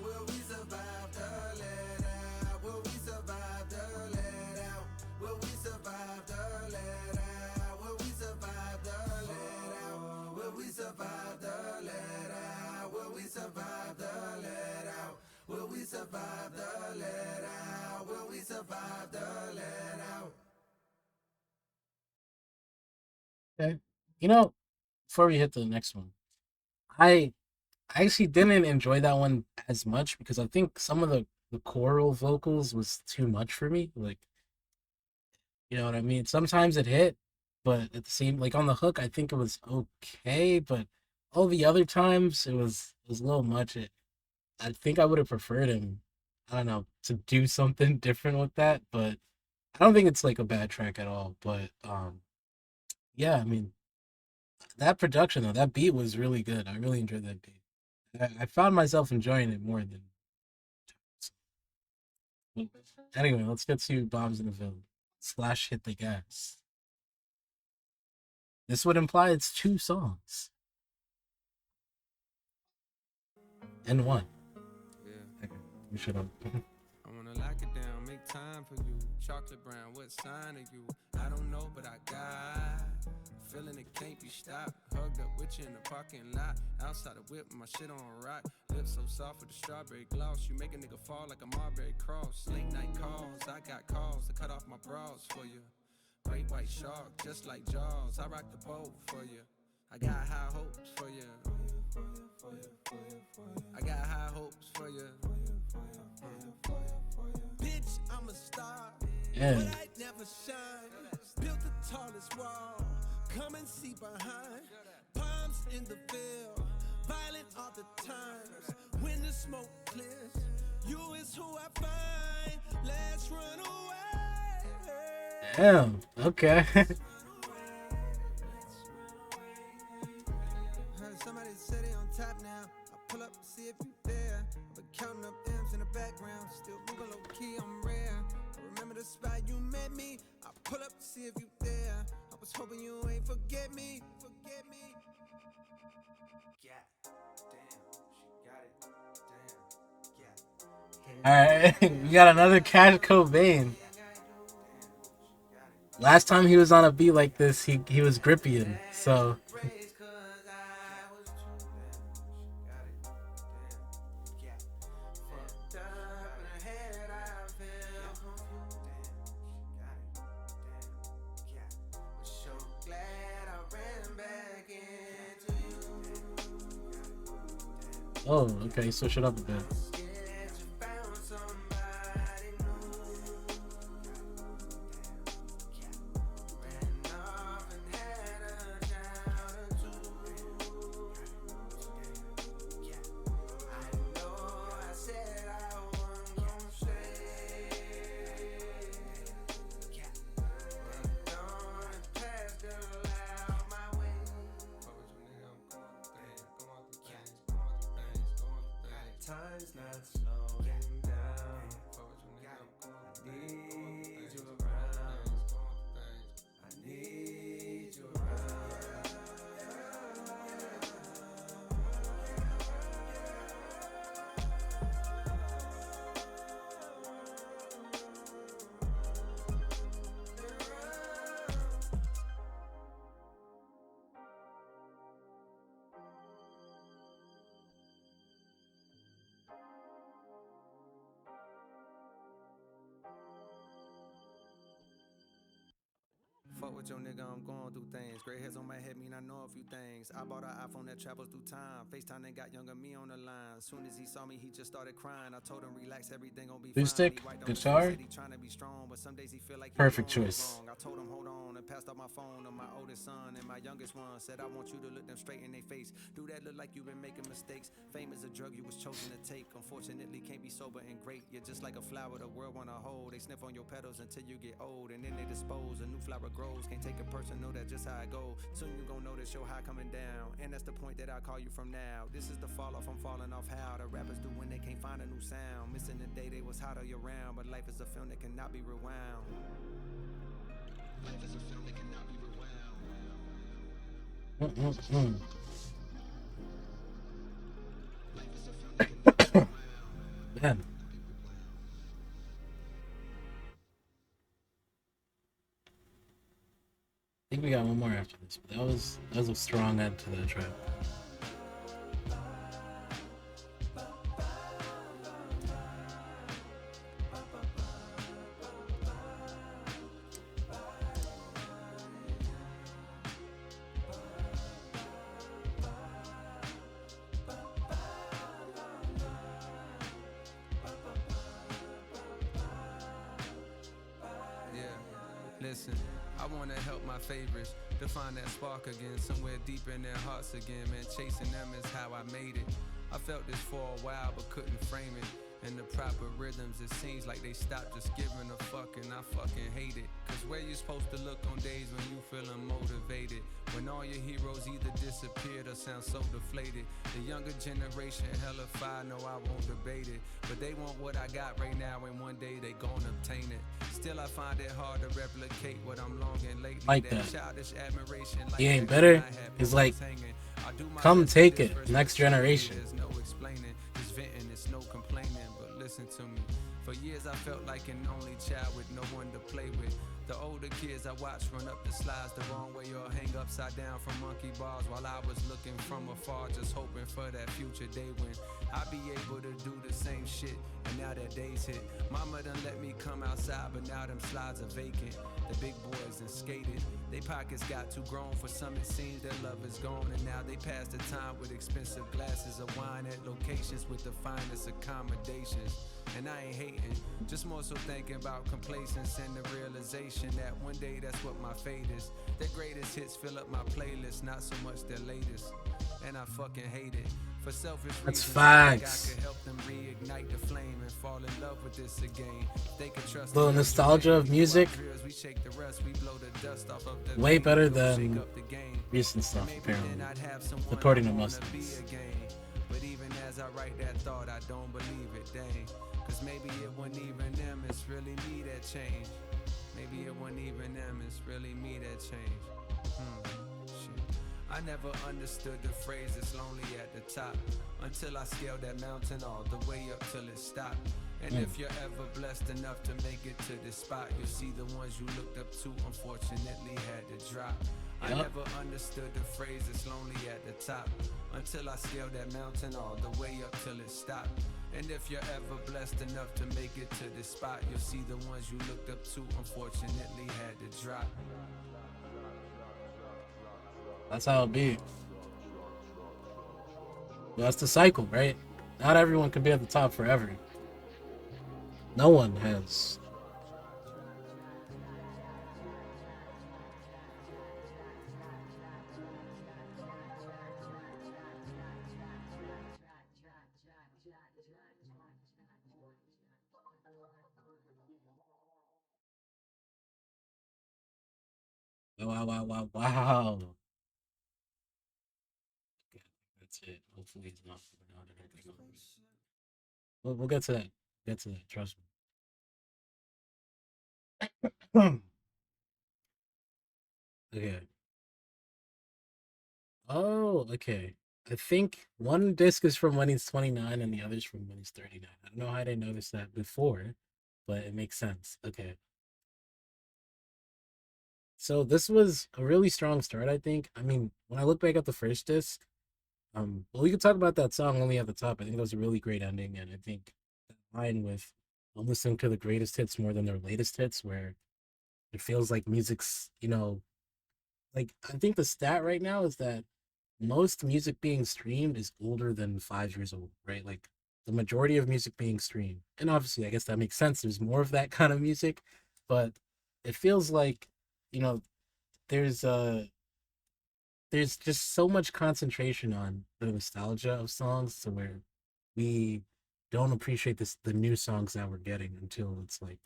will we survive the let out? Will we survive the let out? Will we survive the let out? Will we survive the let out? Will we survive the let out? Will we survive the let out? Will we survive the let out? Will we survive the let out? Okay. You know, before we hit the next one, I I actually didn't enjoy that one as much because I think some of the choral vocals was too much for me. Like, you know what I mean? Sometimes it hit, but at the same like on the hook, I think it was okay, but all the other times it was a little much. I think I would have preferred him, I don't know, to do something different with that, but I don't think it's like a bad track at all. But yeah, I mean that production though, that beat was really good. I really enjoyed that beat. I found myself enjoying it more than. Anyway, let's get to Bombs in the Ville slash Hit the Gas. This would imply it's two songs in one. Shut up. I wanna lock it down, make time for you. Chocolate brown, what sign are you? I don't know, but I got feeling it can't be stopped. Hugged up with you in the parking lot. Outside the whip, my shit on rock. Lips so soft with the strawberry gloss. You make a nigga fall like a Marbury cross. Late night calls, I got calls to cut off my bras for you. Great white shark, just like Jaws. I rock the boat for you. I got high hopes for you. I got high hopes for you. Bitch, I'm a star. Yeah. But I never shine. Built the tallest wall. Come and see behind. Palms in the Ville. Violent all the times. When the smoke clears, you is who I find. Let's run away. Damn. Okay. Heard somebody say they on top now. I pull up to see if you there. I've been counting up M's in the background. Still moving low key, I'm rare. I remember the spot you met me. I pull up to see if you there. I was hoping you ain't forget me. Forget me. Yeah, damn, she got it. Damn, yeah. All right. We got another Cash Cobain. Last time he was on a beat like this, he was gripping. So. Oh, okay, switch it up a bit. Time's not slowing down. I need you around. I need you around. Fuck with your nigga, I'm going through things. Gray hairs on my head mean I know a few things. I bought an iPhone that travels through time. FaceTime and got younger me on the line. Soon as he saw me, he just started crying. I told him relax, everything gon' be fine. Acoustic, guitar. He trying to be strong, but some days he feel like Perfect choice. I told him hold on and passed out my phone to my oldest son and my youngest one. Said I want you to look them straight in their face. Do that look like you've been making mistakes. Fame is a drug you was chosen to take. Unfortunately, can't be sober and great. You're just like a flower the world wanna hold. They sniff on your petals until you get old, and then they dispose. A new flower grows. Can't take a person, know that just how I go. Soon you gon' notice your high coming down, and that's the point that I call you from now. This is the fall off. I'm falling off how the rappers do when they can't find a new sound. Missing the day they was hot all year round, but life is a film that cannot be rewound. Life is a film that cannot be rewound. Life is a film that cannot be rewound. Man. I think we got one more after this, but that was a strong end to that track. Listen, I wanna help my favorites to find that spark again, somewhere deep in their hearts again, man. Chasing them is how I made it. I felt this for a while but couldn't frame it. In the proper rhythms, it seems like they stopped just giving a fuck, and I fucking hate it. Cause where you supposed to look on days when you feeling motivated? When all your heroes either disappeared or sound so deflated. The younger generation hella fire, no I won't debate it. But they want what I got right now, and one day they gon' obtain it. Still I find it hard to replicate what I'm longing lately. Like that. Childish admiration, like He ain't better. It's like I do my Come best with take this it, verse, but next truthfully, generation. there's no explaining. Just venting, it's no complaining. But listen to me. For years I felt like an only child with no one to play with. The older kids I watched run up the slides the wrong way or hang upside down from monkey bars while I was looking from afar, just hoping for that future day when I'd be able to do the same shit. And now that day's hit, mama done let me come outside, but now them slides are vacant. The big boys done skated, they pockets got too grown for some, it seems their love is gone. And now they pass the time with expensive glasses of wine at locations with the finest accommodations. And I ain't hating, just more so thinking about complacence and the realization that one day that's what my fate is. Their greatest hits fill up my playlist, not so much their latest. And I fucking hate it. For selfish That's reasons, I think I facts. could help them reignite the flame and fall in love with this again. They could trust The in young nostalgia Jermaine. of We do our music, drills, we shake the rest, we blow the dust off of the way vein better and go shake than up the game. recent And stuff, maybe then apparently, I'd have someone I according to wanna be Muslims. again. But even as I write that thought, I don't believe it, dang. Cause maybe it wasn't even them, it's really me that changed. Maybe it wasn't even them, it's really me that changed. Shit. I never understood the phrase it's lonely at the top until I scaled that mountain all the way up till it stopped. And if you're ever blessed enough to make it to this spot, you'll see the ones you looked up to unfortunately had to drop. I Yup. never understood the phrase it's lonely at the top until I scaled that mountain all the way up till it stopped. And if you're ever blessed enough to make it to this spot, you'll see the ones you looked up to unfortunately had to drop. That's how it be. Well, that's the cycle, right? Not everyone can be at the top forever. No one has. Wow, wow, wow, wow. Okay, that's it. Hopefully, it's not out of anything else. We'll get to that. Get to that. Trust me. Okay. Oh, okay. I think one disc is from when he's 29 and the other's from when he's 39. I don't know how I didn't notice that before, but it makes sense. Okay. So this was a really strong start, I think. I mean, when I look back at the first disc, well, we could talk about that song only at the top. I think that was a really great ending, and I think that line with I'm listening to the greatest hits more than their latest hits, where it feels like music's, like I think the stat right now is that most music being streamed is older than 5 years old, right? Like the majority of music being streamed. And obviously, I guess that makes sense. There's more of that kind of music, but it feels like, you know, there's there's just so much concentration on the nostalgia of songs to where we don't appreciate the new songs that we're getting until it's like,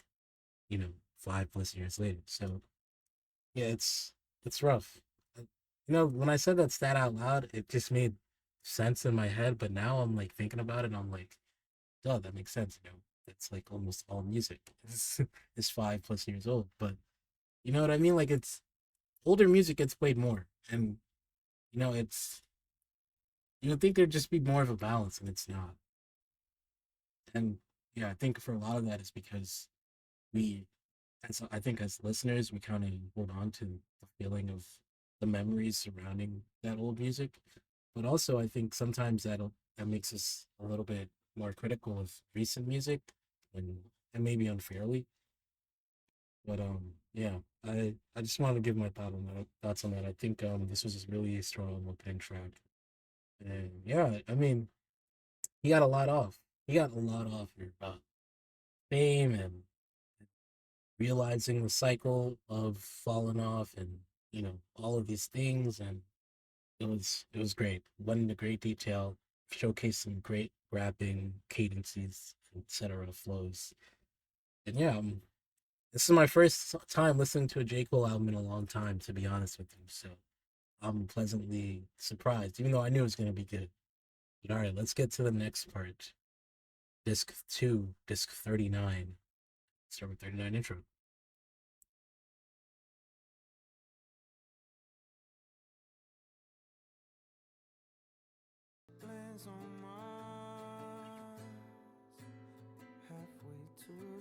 5 plus years later. So yeah, it's rough. When I said that stat out loud, it just made sense in my head. But now I'm like thinking about it, and I'm like, duh, that makes sense. It's like almost all music is 5 plus years old. But you know what I mean? Like it's older music gets played more, and it's you would think there'd just be more of a balance, and it's not. And yeah, I think for a lot of that is because we as I think as listeners, we kind of hold on to the feeling of the memories surrounding that old music. But also, I think sometimes that makes us a little bit more critical of recent music, and maybe unfairly. But yeah, I just want to give my thoughts on that. I think this was a really strong opening track, and yeah, I mean he got a lot off. He got a lot off here about fame and realizing the cycle of falling off and all of these things, and it was great. Went into great detail, showcased some great rapping cadences, etc. flows. And yeah, this is my first time listening to a J. Cole album in a long time, to be honest with you. So I'm pleasantly surprised, even though I knew it was going to be good. But all right, let's get to the next part. Disc 2, disc 39. Start with 39 intro.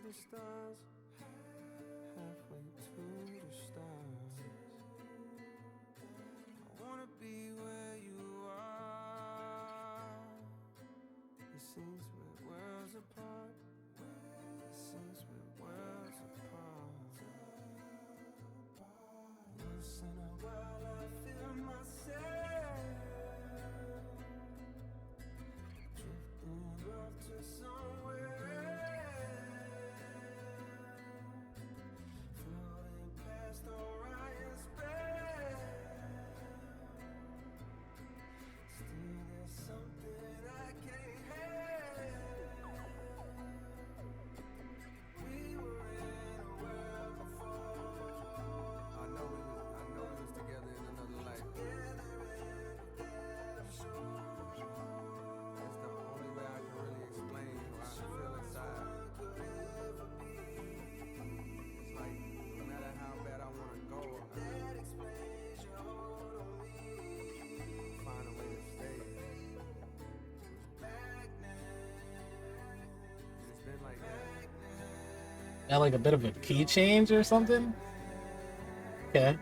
the stars, halfway to the stars. I wanna be where you are. It seems we're worlds apart. It seems we're worlds apart. Once in a while I feel myself drifting off to somewhere else, floating past Orion's belt. Still there's something I can't help. We were in a world before. I know we was together in another life. Together in the shore. That's the only way I can really explain how I feel inside. It's like no matter how bad I wanna go, that explains your hold on me. Find a way to stay. It's been like that. Got like a bit of a key change or something? Okay.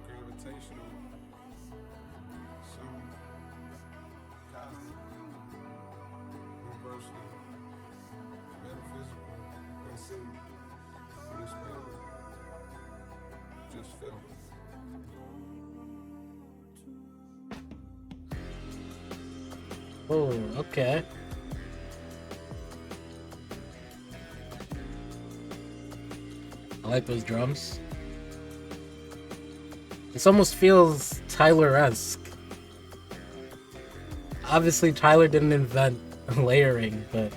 Gravitational, some cosmic, universal, metaphysical, unseen, unexplainable. Just felt. Oh, okay. I like those drums. This almost feels Tyler-esque. Obviously, Tyler didn't invent layering, but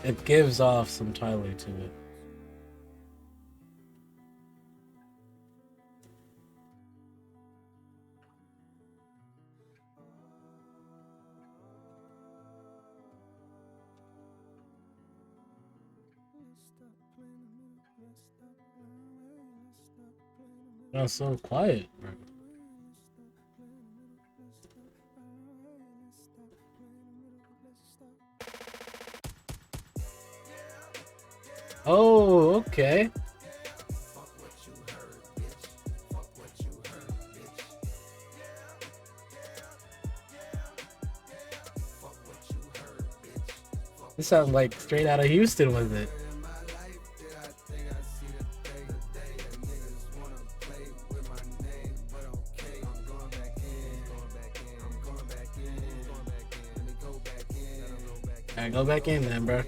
it gives off some Tyler to it. Sounds so quiet, bro. Oh, okay. This sounds like straight out of Houston with it. Alright, go back in then, bro.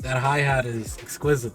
That hi-hat is exquisite.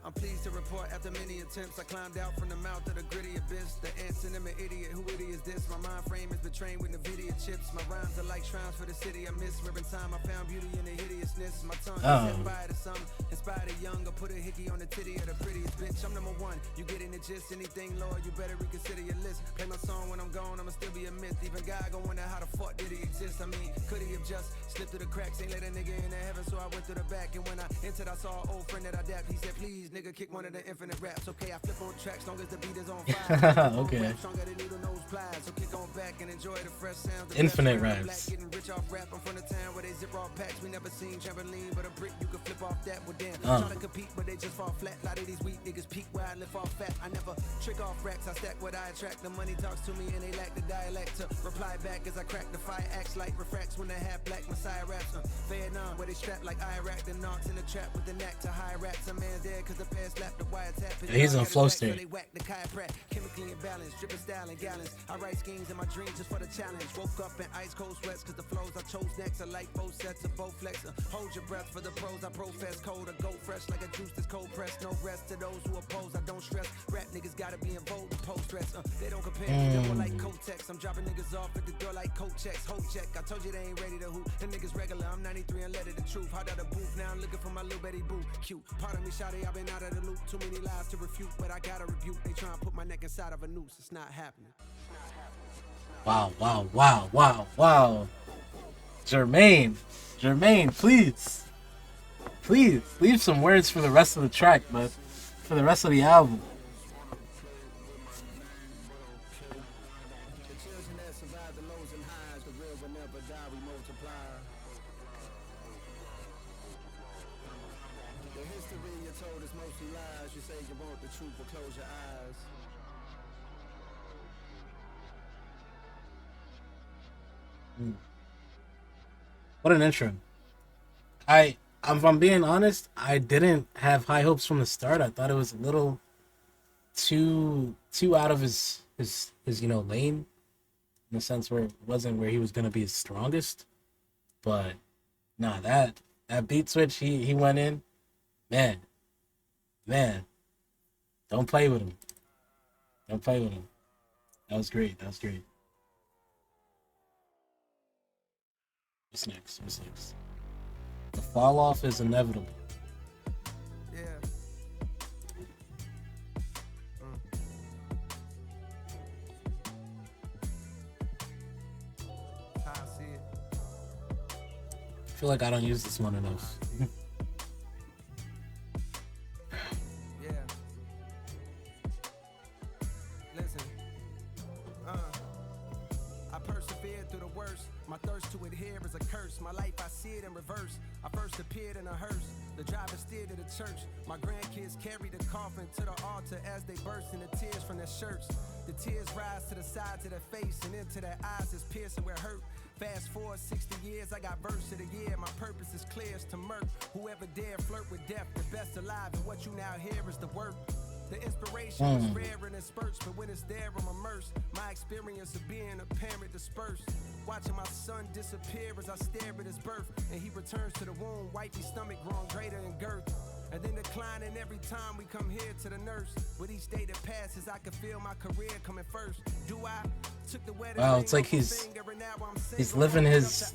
I'm pleased to report after many attempts I climbed out from the mouth of the gritty abyss. The answer I'm an idiot, who idiot is this? My mind frame is betrayed with NVIDIA chips. My rhymes are like shrines for the city I miss. Ripping time I found beauty in the hideousness. My tongue is set fire to some, inspired a young, or put a hickey on the titty of the prettiest bitch. I'm number one, you getting the gist. Anything, Lord, you better reconsider your list. Play my song when I'm gone, I'ma still be a myth. Even God gon' wonder how the fuck did he exist. I mean, could he have just slipped through the cracks? Ain't let a nigga in the heaven, so I went through the back. And when I entered, I saw an old friend that I dapped. He said, please, nigga, kick one of the infinite raps. Okay, I flip on tracks, long as the beat is on fire. Okay. So kick on back and enjoy the fresh sounds. Infinite raps. Getting rich off rap. I'm from the town where they zip off packs. We never seen trampoline, but a brick you can flip off that. Well, damn, trying to compete, but they just fall flat. A lot of these weak niggas peak where I lift off fat. I never trick off racks. I stack what I attract. The money talks to me and they lack the dialect to reply back as I crack the fire. Acts like refracts when they have black Messiah raps. Vietnam, where they strap like Iraq. The knocks in the trap with the knack to high raps. A man there cause the past lap the wiretap. Yeah, he's on flow state. They whack the chiropract. Chemically imbalanced, dripping style in gallons. I write schemes in my dreams just for the challenge. Woke up in ice cold sweats cause the flows I chose next are like both sets of both flexor. Hold your breath for the pros I profess. Cold or go fresh like a juice that's cold pressed. No rest to those who oppose. I don't stress. Rap niggas gotta be involved in post stress. They don't compare me, they're more like Kotex. I'm dropping niggas off at the door like coat checks. Hold check. I told you they ain't ready to hoop. The niggas regular, I'm 93 and let it the truth. Hot out the booth, now I'm looking for my little Betty Boo. Cute. Pardon me, shawty, I've been out of the loop. Too many lies to refute, but I gotta rebuke. They try and put my neck inside of a noose. It's not happening. Wow, wow, wow, wow, wow. Jermaine, please. Please, leave some words for the rest of the track, but for the rest of the album. What an intro. If I'm being honest, I didn't have high hopes from the start. I thought it was a little too out of his lane, in the sense where it wasn't where he was gonna be his strongest. But nah, that beat switch he went in, man, don't play with him. Don't play with him. That was great. That was great. What's next? What's next? The fall off is inevitable. Yeah. How I see it. I feel like I don't use this one enough. Yeah. Listen. I persevered through the worst. My thirst to adhere is a curse. My life, I see it in reverse. I first appeared in a hearse. The driver steered to the church. My grandkids carried the coffin to the altar as they burst into tears from their shirts. The tears rise to the sides of their face and into their eyes is piercing where hurt. Fast forward 60 years, I got verse of the year. My purpose is clear as to murk. Whoever dare flirt with death, the best alive. And what you now hear is the work. The inspiration is rare and in spurts, but when it's there, I'm immersed. My experience of being a parent dispersed. Watching my son disappear as I stare at his birth. And he returns to the womb, wifey stomach growing greater in girth. And then declining every time we come here to the nurse. With each day that passes, I can feel my career coming first. Do I? Took the wedding Wow, it's like he's living his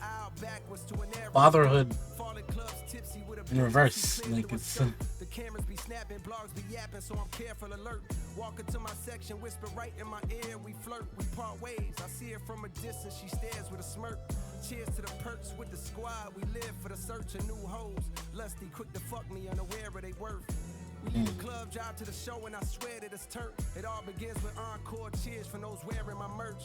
fatherhood in reverse. Like it's the cameras be snapping, blogs be yapping, so I'm careful alert. Walk into my section, whisper right in my ear, we flirt, we part ways. I see her from a distance, she stares with a smirk. Cheers to the perks with the squad, we live for the search of new hoes. Lusty, quick to fuck me, unaware of they worth. We leave the club, drive to the show, and I swear that it's turnt. It all begins with encore cheers from those wearing my merch.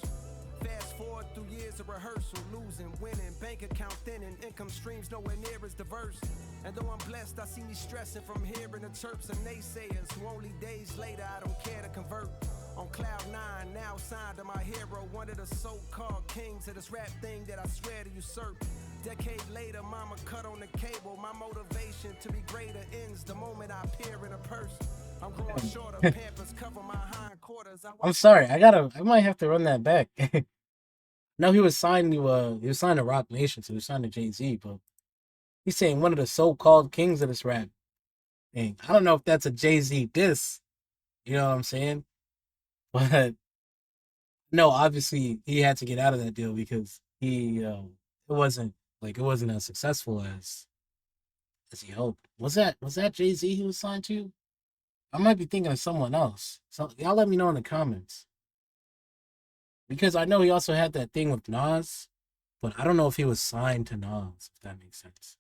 Fast forward through years of rehearsal, losing, winning, bank account thinning, income streams nowhere near as diverse. And though I'm blessed, I see me stressing from hearing the chirps of naysayers who only days later I don't care to convert. On cloud 9, now signed to my hero, one of the so-called kings of this rap thing that I swear to usurp. Decade later, mama cut on the cable. My motivation to be greater ends the moment I appear in a purse. I'm growing shorter, pampers cover my hindquarters. I'm sorry, I might have to run that back. No, he was signed to Rock Nation, so he was signed to Jay-Z, but he's saying one of the so-called kings of this rap thing. I don't know if that's a Jay-Z diss, you know what I'm saying? But no, obviously he had to get out of that deal because it wasn't as successful as he hoped. Was that Jay-Z he was signed to? I might be thinking of someone else. So y'all let me know in the comments. Because I know he also had that thing with Nas, but I don't know if he was signed to Nas, if that makes sense.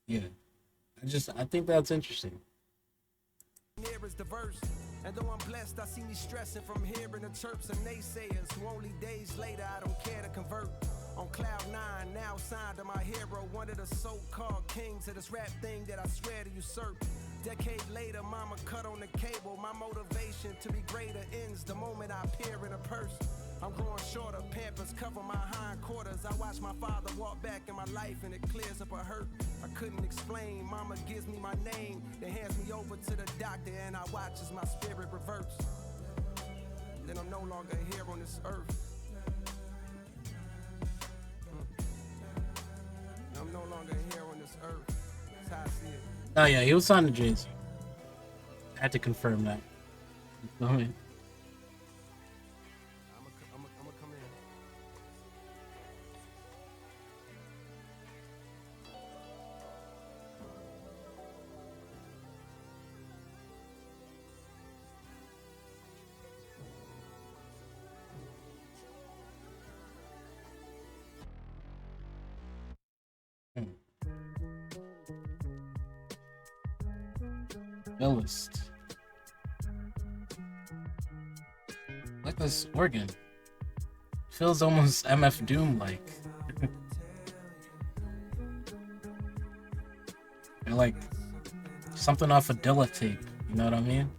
Yeah. I think that's interesting. Near is diverse. And though I'm blessed, I see me stressing from hearing the chirps of naysayers who only days later I don't care to convert. On cloud 9, now signed to my hero, one of the so-called kings of this rap thing that I swear to usurp. Decade later, mama cut on the cable. My motivation to be greater ends the moment I appear in a purse. I'm growing shorter, pampers cover my hindquarters. I watch my father walk back in my life and it clears up a hurt I couldn't explain. Mama gives me my name, then hands me over to the doctor, and I watch as my spirit reverts. Then I'm no longer here on this earth. I'm no longer here on this earth. That's how I see it. Oh yeah, he was signed to Jay-Z. I had to confirm that. You know what I mean? I'm gonna come in. Villest. Like this organ. Feels almost MF Doom like. Like something off a Dilla tape, you know what I mean?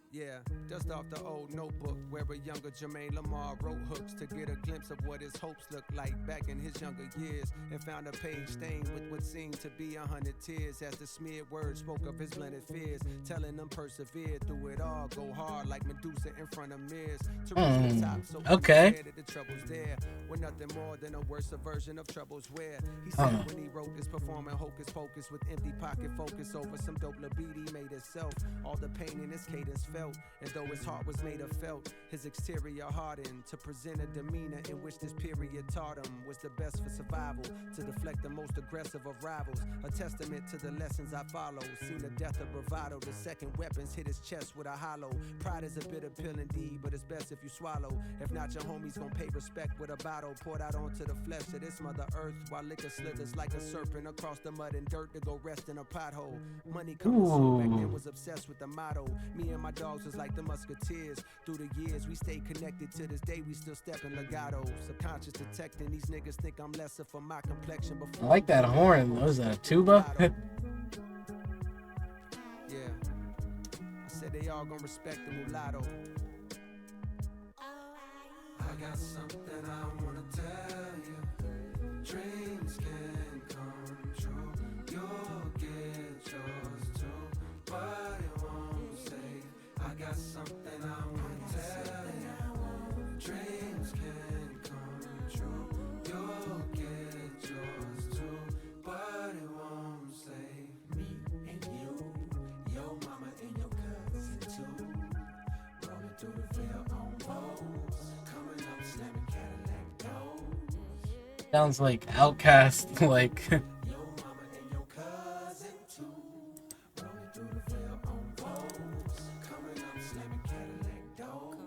Yeah, dust off the old notebook where a younger Jermaine Lamar wrote hooks to get a glimpse of what his hopes looked like back in his younger years, and found a page stained with what seemed to be 100 tears as the smeared words spoke of his blended fears, telling them persevere through it all, go hard like Medusa in front of mirrors to reach the top. So okay. That the trouble's there, we're nothing more than a worse version of troubles where he said when he wrote this, performing hocus pocus with empty pocket focus over some dope libido made itself. All the pain in his cadence felt, and though his heart was made of felt, his exterior hardened to present a demeanor in which this period taught him was the best for survival, to deflect the most aggressive of rivals, a testament to the lessons I follow. Seen the death of bravado, the second weapons hit his chest with a hollow. Pride is a bitter pill indeed, but it's best if you swallow. If not, your homies gon' pay respect with a bottle poured out onto the flesh of this mother earth, while liquor slithers like a serpent across the mud and dirt to go rest in a pothole. Money coming soon, back then was obsessed with the motto. Me and my dogs was like the musketeers. Through the years we stayed connected, to this day we still stepping legato. Subconscious detecting, these niggas think I'm lesser for my complexion. Before I like that horn. What was that, a tuba? Yeah, I said they all gonna respect the mulatto. I got something I wanna tell you. Dreams can come true. You'll get yours too, but it won't save. I got something I wanna tell you. Dreams can come true. You'll get yours too, but it won't save. Me and you, your mama and your cousin too. Rolling through the Ville on boats. Coming up, slamming Cadillac doors. Sounds like Outcast, like. Your mama and your cousin too. Rolling through the Ville on boats. Coming up, slamming Cadillac doors.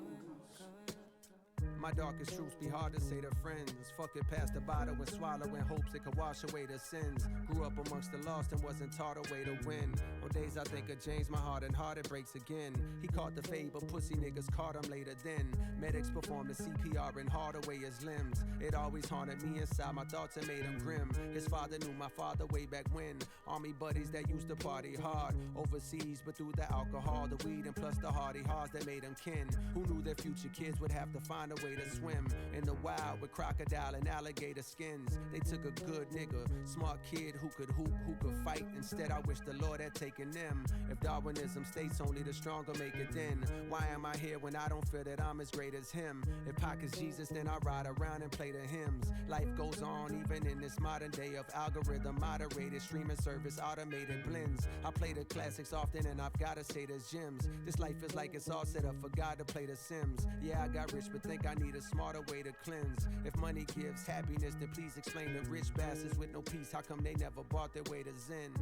My darkest truths be hard to say to friends. Fuck it past the bottle and swallow in hopes it could wash away the sins. Grew up amongst the lost and wasn't taught a way to win. On days I think of James, my heart and heart it breaks again. He caught the fade, but pussy niggas caught him later then. Medics performed the CPR and hauled away his limbs. It always haunted me inside, my thoughts and made him grim. His father knew my father way back when. Army buddies that used to party hard overseas, but through the alcohol, the weed, and plus the hardy hearts that made him kin. Who knew their future kids would have to find a way to swim in the wild with crocodile and alligator skins. They took a good nigga, smart kid who could hoop, who could fight. Instead, I wish the Lord had taken them. If Darwinism states only the stronger make it, then why am I here when I don't feel that I'm as great as him? If Pac is Jesus, then I ride around and play the hymns. Life goes on even in this modern day of algorithm moderated streaming service, automated blends. I play the classics often and I've gotta say there's gems. This life is like it's all set up for God to play the Sims. Yeah, I got rich but think I need a smarter way to cleanse. If money gives happiness, then please explain to rich bastards with no peace how come they never bought their way to Zen.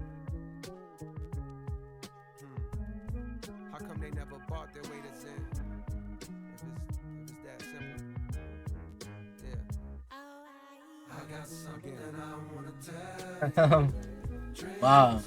How come they never bought their way to Zen? If it's that simple. Yeah. I got something I wanna tell you. Wow.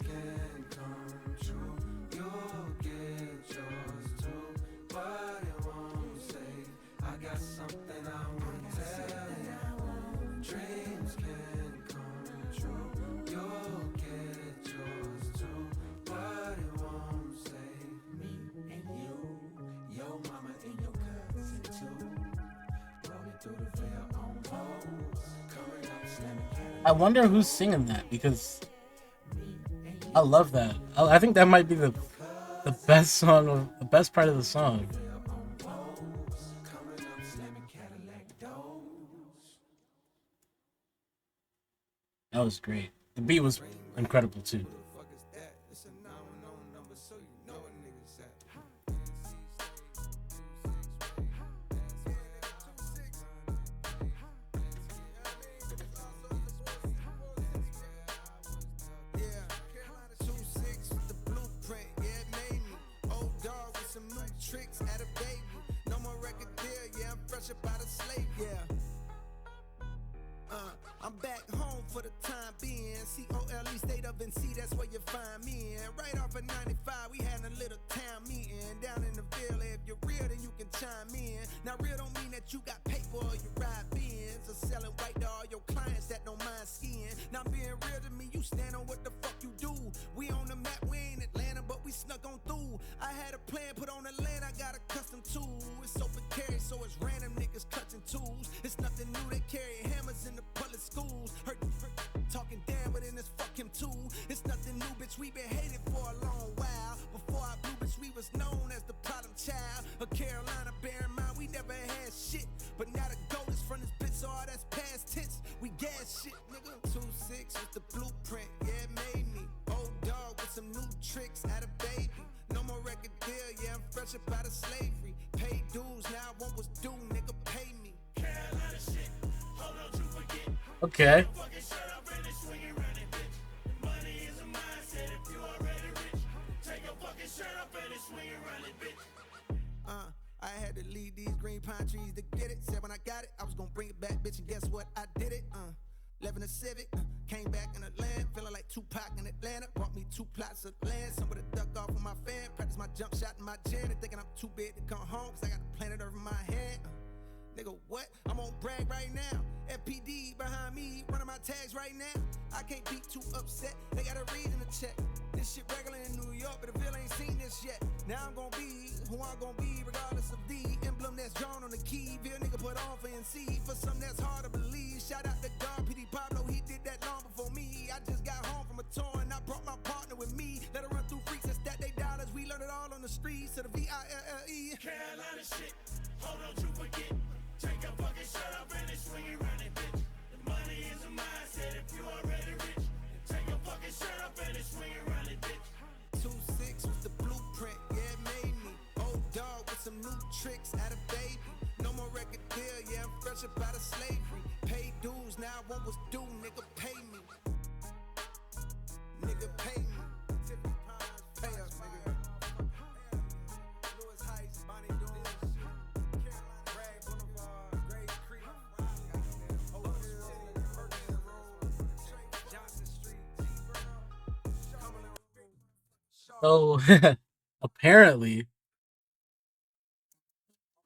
I wonder who's singing that, because I love that. I think that might be the best song, or the best part of the song. That was great. The beat was incredible too. I'm back home for the time being. COLE state of NC, that's that you got paper or you ride Benz, or selling white to all your clients that don't mind skiing. Now being real to me, you stand on what the fuck you do. We on the map, we ain't Atlanta, but we snuck on through. I had a plan put on the land, I got a custom tool. It's open carry, so it's random niggas clutching tools. It's nothing new, they carry hammers in the public schools. Hurt talking damn, but then it's fuck him too. It's nothing new, bitch, we been hated for a long while. Before I blew, bitch, we was known as the problem child of Carolina. Bear in mind, we never had shit, but now the gold is from this bitch, so all that's past tense. We gas shit, nigga. 2-6 was the blueprint, yeah, it made me. Old dog with some new tricks, had a baby. No more record deal, yeah, I'm fresh up out of slavery. Paid dues, now I want what's due, nigga, pay me. Carolina shit, hold on, you forget. Okay. I had to leave these green pine trees to get it. Said when I got it, I was gonna bring it back, bitch, and guess what? I did it. 11 a Civic, came back in Atlanta, feeling like Tupac in Atlanta. Brought me 2 plots of land, some of the duck off of my fan. Practice my jump shot in my gym, and thinking I'm too big to come home, cause I got the planet Earth in my hand. Nigga, what? I'm on brag right now. FPD behind me, running my tags right now. I can't be too upset, they got a reason to check. This shit regular in New York, but the Ville ain't seen this yet. Now I'm gonna be who I'm gonna be, regardless of the emblem that's drawn on the key. Ville nigga put on for NC, for something that's hard to believe. Shout out to God, PD Pablo, he did that long before me. I just got home from a tour and I brought my partner with me. Let her run through freaks and stack they dollars. We learned it all on the streets, to the VILLE. Carolina shit, hold on, you forget. Take your fucking shirt off and swing it round it, bitch. The money is a mindset if you already rich. Take your fucking shirt off and swing it round it, bitch. 2-6 was the blueprint, yeah, it made me. Old dog with some new tricks, had a baby. No more record deal, yeah, I'm fresh up out of slavery. Paid dues, now I want what's due, nigga, pay me. Nigga, pay me. Pay us, nigga. So apparently,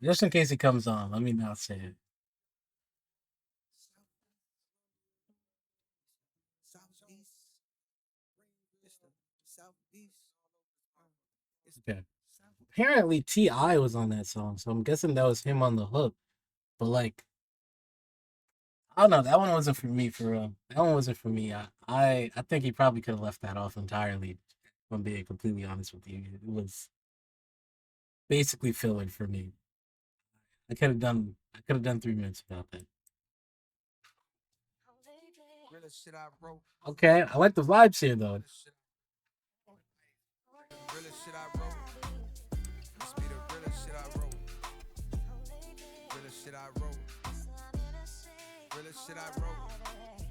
just in case it comes on, let me not say it. Okay. Apparently T.I. was on that song, so I'm guessing that was him on the hook. But like, I don't know, that one wasn't for me for real. That one wasn't for me. I think he probably could have left that off entirely. If I'm being completely honest with you. It was basically filler for me. I could have done 3 minutes without that. Okay, I like the vibes here though. Realest shit I wrote. This be the realest shit I wrote. Realest shit I wrote. Realest shit I wrote.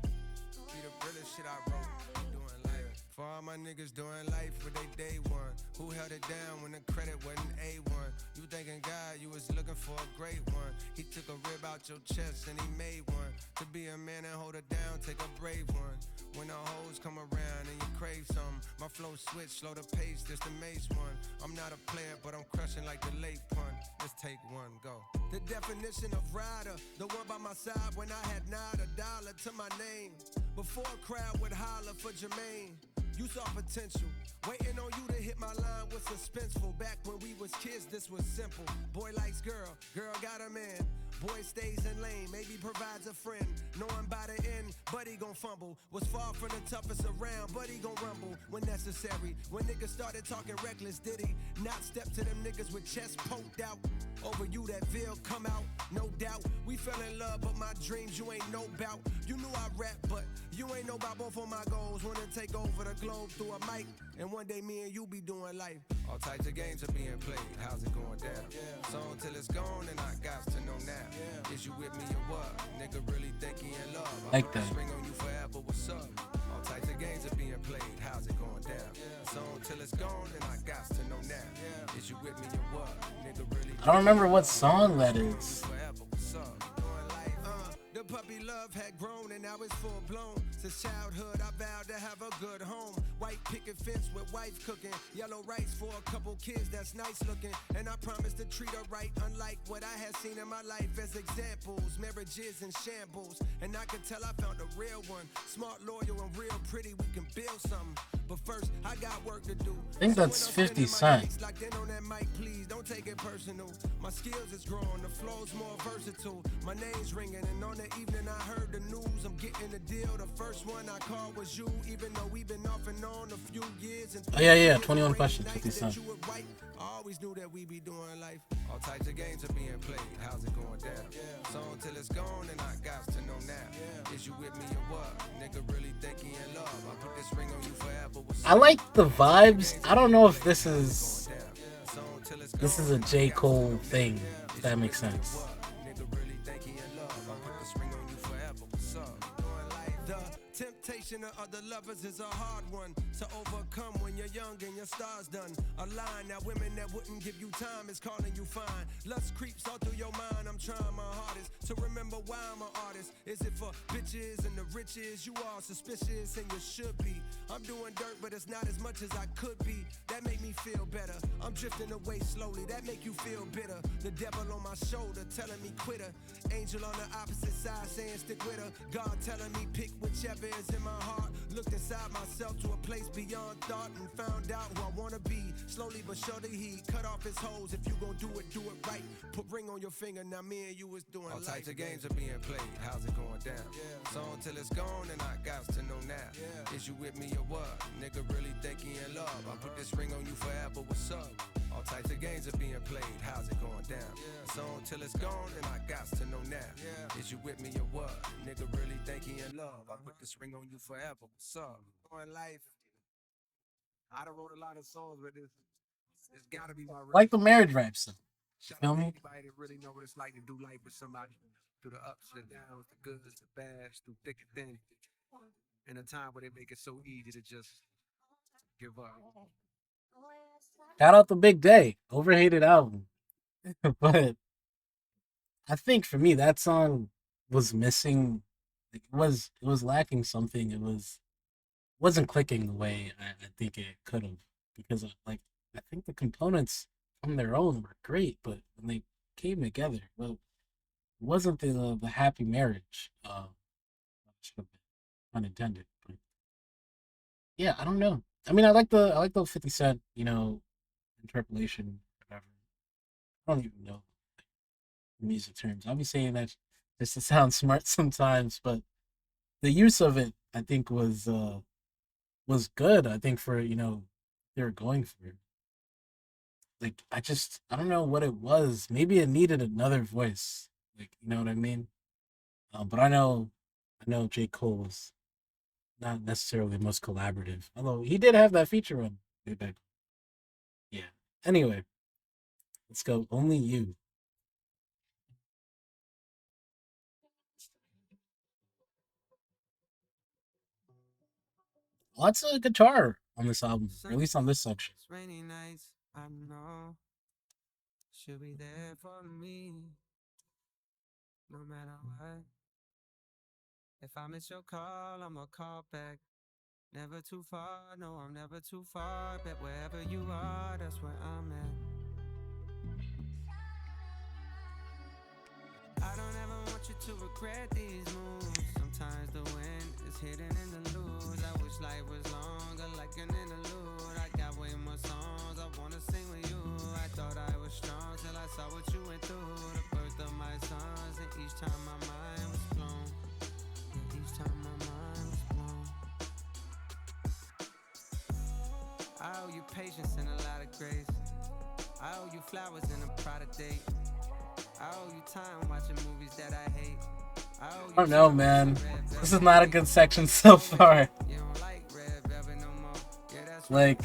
Be the realest shit I wrote. Doing life. For all my niggas doing life with they day one. Who held it down when the credit wasn't A1? You thinking God, you was looking for a great one. He took a rib out your chest and he made one. To be a man and hold it down, take a brave one. When the hoes come around and you crave some, my flow switch, slow the pace, this the mace one. I'm not a player, but I'm crushing like the late pun. Let's take one, go. The definition of rider, the one by my side when I had not a dollar to my name. Before a crowd would holler for Jermaine. You saw potential, waiting on you to hit my line was suspenseful. Back when we was kids, this was simple. Boy likes girl, girl got a man. Boy stays in lane, maybe provides a friend. Knowing by the end, buddy gon' fumble. Was far from the toughest around, buddy gon' rumble when necessary. When niggas started talking reckless, did he not step to them niggas with chest poked out? Over you that Ville come out, no doubt. We fell in love, but my dreams you ain't know about. You knew I rap, but you ain't know about both of my goals. Wanna take over the globe through a mic, and one day me and you be doing life. All types of games are being played, how's it going down? Yeah. So until it's gone, and I got to know now. Yeah. Is you with me or what? Nigga really think he in love. Like that. Ring on you forever, what's up? All types of games are being played, how's it going down? Yeah. So until it's gone, and I got to know now. Yeah. Is you with me or what? Nigga really I don't remember what song that is. The puppy love had grown and now it's full blown. Since childhood, I vowed to have a good home. White picket fence with wife cooking. Yellow rice for a couple kids that's nice looking. And I promised to treat her right, unlike what I had seen in my life as examples. Marriages in shambles. And I could tell I found a real one. Smart, loyal, and real pretty. We can build something. But first, I got work to do. I think that's 50 Cent. Please don't take it personal. My skills is growing, the flow's more versatile. My name's ringing, and on the evening I heard the news. I'm getting the deal. The first one I called was you, even though we've been off and on a few years. And oh yeah, 21 questions, 50 Cent. I always knew that we be doing life. All types of games are being played. How's it going down? So until it's gone, and I got to know now. Is you with me or what? Nigga really think he in love. I put this ring on you forever. I like the vibes. I don't know if this is a J. Cole thing, if that makes sense. Temptation of other lovers is a hard one to overcome when you're young and your star's done. A line now, women that wouldn't give you time is calling you fine. Lust creeps all through your mind. I'm trying my hardest to remember why I'm an artist. Is it for bitches and the riches? You are suspicious and you should be. I'm doing dirt, but it's not as much as I could be. That make me feel better. I'm drifting away slowly. That make you feel bitter. The devil on my shoulder telling me quit her. Angel on the opposite side saying stick with her. God telling me pick whichever is in my heart. Looked inside myself to a place beyond thought and found out who I wanna be. Slowly but surely he cut off his hoes. If you gon' do it right. Put ring on your finger, now me and you was doing all types of games are being played. How's it going down? So until it's gone, and I got to know now. Is you with me or what? Nigga really think he in love. I put this ring on you forever, what's up? All types of games are being played. How's it going down? So until it's gone, and I got to know now. Is you with me or what? Nigga really think he in love. I put this ring on you forever. What's up? On life. I done wrote a lot of songs with this. It's gotta be my Like the marriage rap stuff. Feel me? Anybody that really know what it's like to do life with somebody. Through the ups and the downs, the goods, the bads, through thick and thin. In a time where they make it so easy to just give up. Shout out to Big Day. Overhated album. But I think for me that song was missing, like, it was lacking something. Wasn't clicking the way I think it could have, because like I think the components on their own were great, but when they came together, well, it wasn't the happy marriage. Should have been unintended, but yeah, I don't know. I mean, I like the 50 Cent, interpolation, whatever. I don't even know the music terms. I'll be saying that just to sound smart sometimes, but the use of it, I think, was good. I think for they were going for it. Like I don't know what it was. Maybe it needed another voice. Like, you know what I mean? But I know J. Cole was not necessarily the most collaborative, although he did have that feature on way back. Yeah. Anyway, let's go. Only You. Lots of guitar on this album, or at least on this section. Rainy nights, I know. She'll be there for me. No matter what. If I miss your call, I'ma call back. Never too far, no, I'm never too far. Bet wherever you are, that's where I'm at. I don't ever want you to regret these moves. Sometimes the wind is hidden in the lose. I wish life was longer, like an interlude. I got way more songs I wanna sing with you. I thought I was strong till I saw what you went through. The birth of my sons, and each time my mind was blown. And each time my mind was blown. I owe you patience and a lot of grace. I owe you flowers and a product date. I owe you time watching movies that I hate. I don't know, man. This is not a good section so far. Like,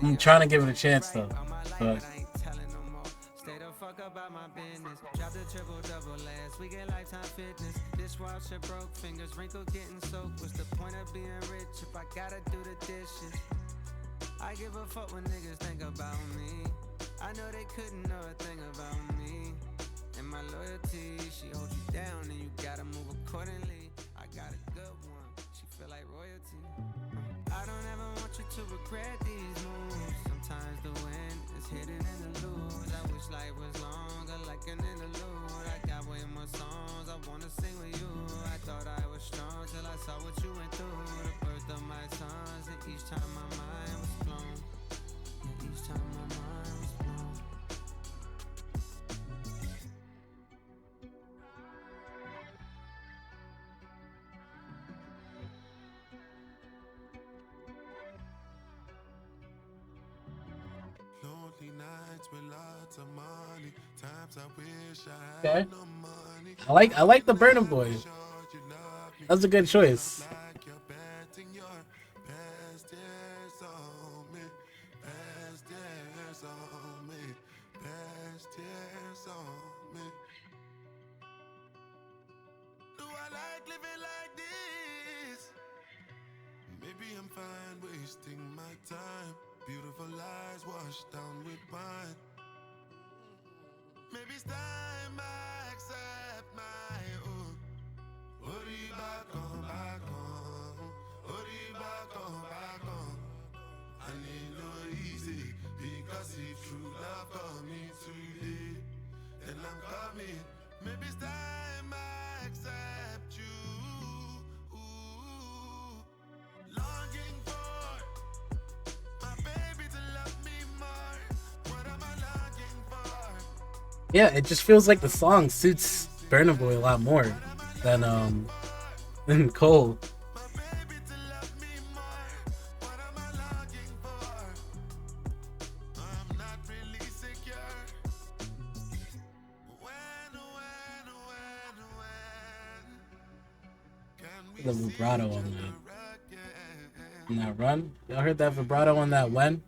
I'm trying to give it a chance though, but Stay the fuck about my business. Drop the triple double last. We get lifetime fitness. Dishwasher broke, fingers wrinkled, getting soaked. What's the point of being rich if I gotta do the dishes? I give a fuck when niggas think about me. I know they couldn't know a thing about me. And my loyalty, she holds you down and you gotta move accordingly. got a good one. She feel like royalty. I don't ever want you to regret these moves. Sometimes the wind is hidden in the lose. I wish life was longer, like an interlude. I got way more songs I wanna sing with you. I thought I was strong till I saw what you went through. The birth of my sons, and each time my mind was blown. And each time my mind was blown. Lonely nights with lots of money. Times I wish I Okay. had no money. I like the Burna Boy. That's a good choice. Like you're betting your best years on me. Best years on me. Best years on me. Do I like living like this? Maybe I'm fine wasting my time. Beautiful lies washed down with wine. Maybe it's time I accept my own. Hurry back on, back on. Hurry back on, back on. I need no easy, because if true love coming today, then I'm coming. Maybe it's time I accept you. Ooh. Longing for my baby to love me more. What am I longing for? Yeah, it just feels like the song suits Burna Boy a lot more than Cole. My baby to love me more. What am I longing for? I'm not really secure. When can we The see vibrato each on other again? that run. Y'all heard that vibrato on that when?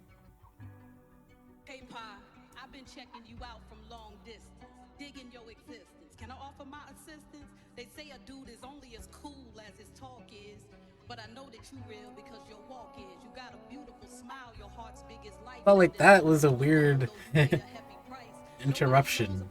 Hey, Pa, I've been checking you out from long distance, digging your existence. Can I offer my assistance? They say a dude is only as cool as his talk is, but I know that you real because your walk is. You got a beautiful smile, your heart's biggest light. Felt like that was a weird interruption.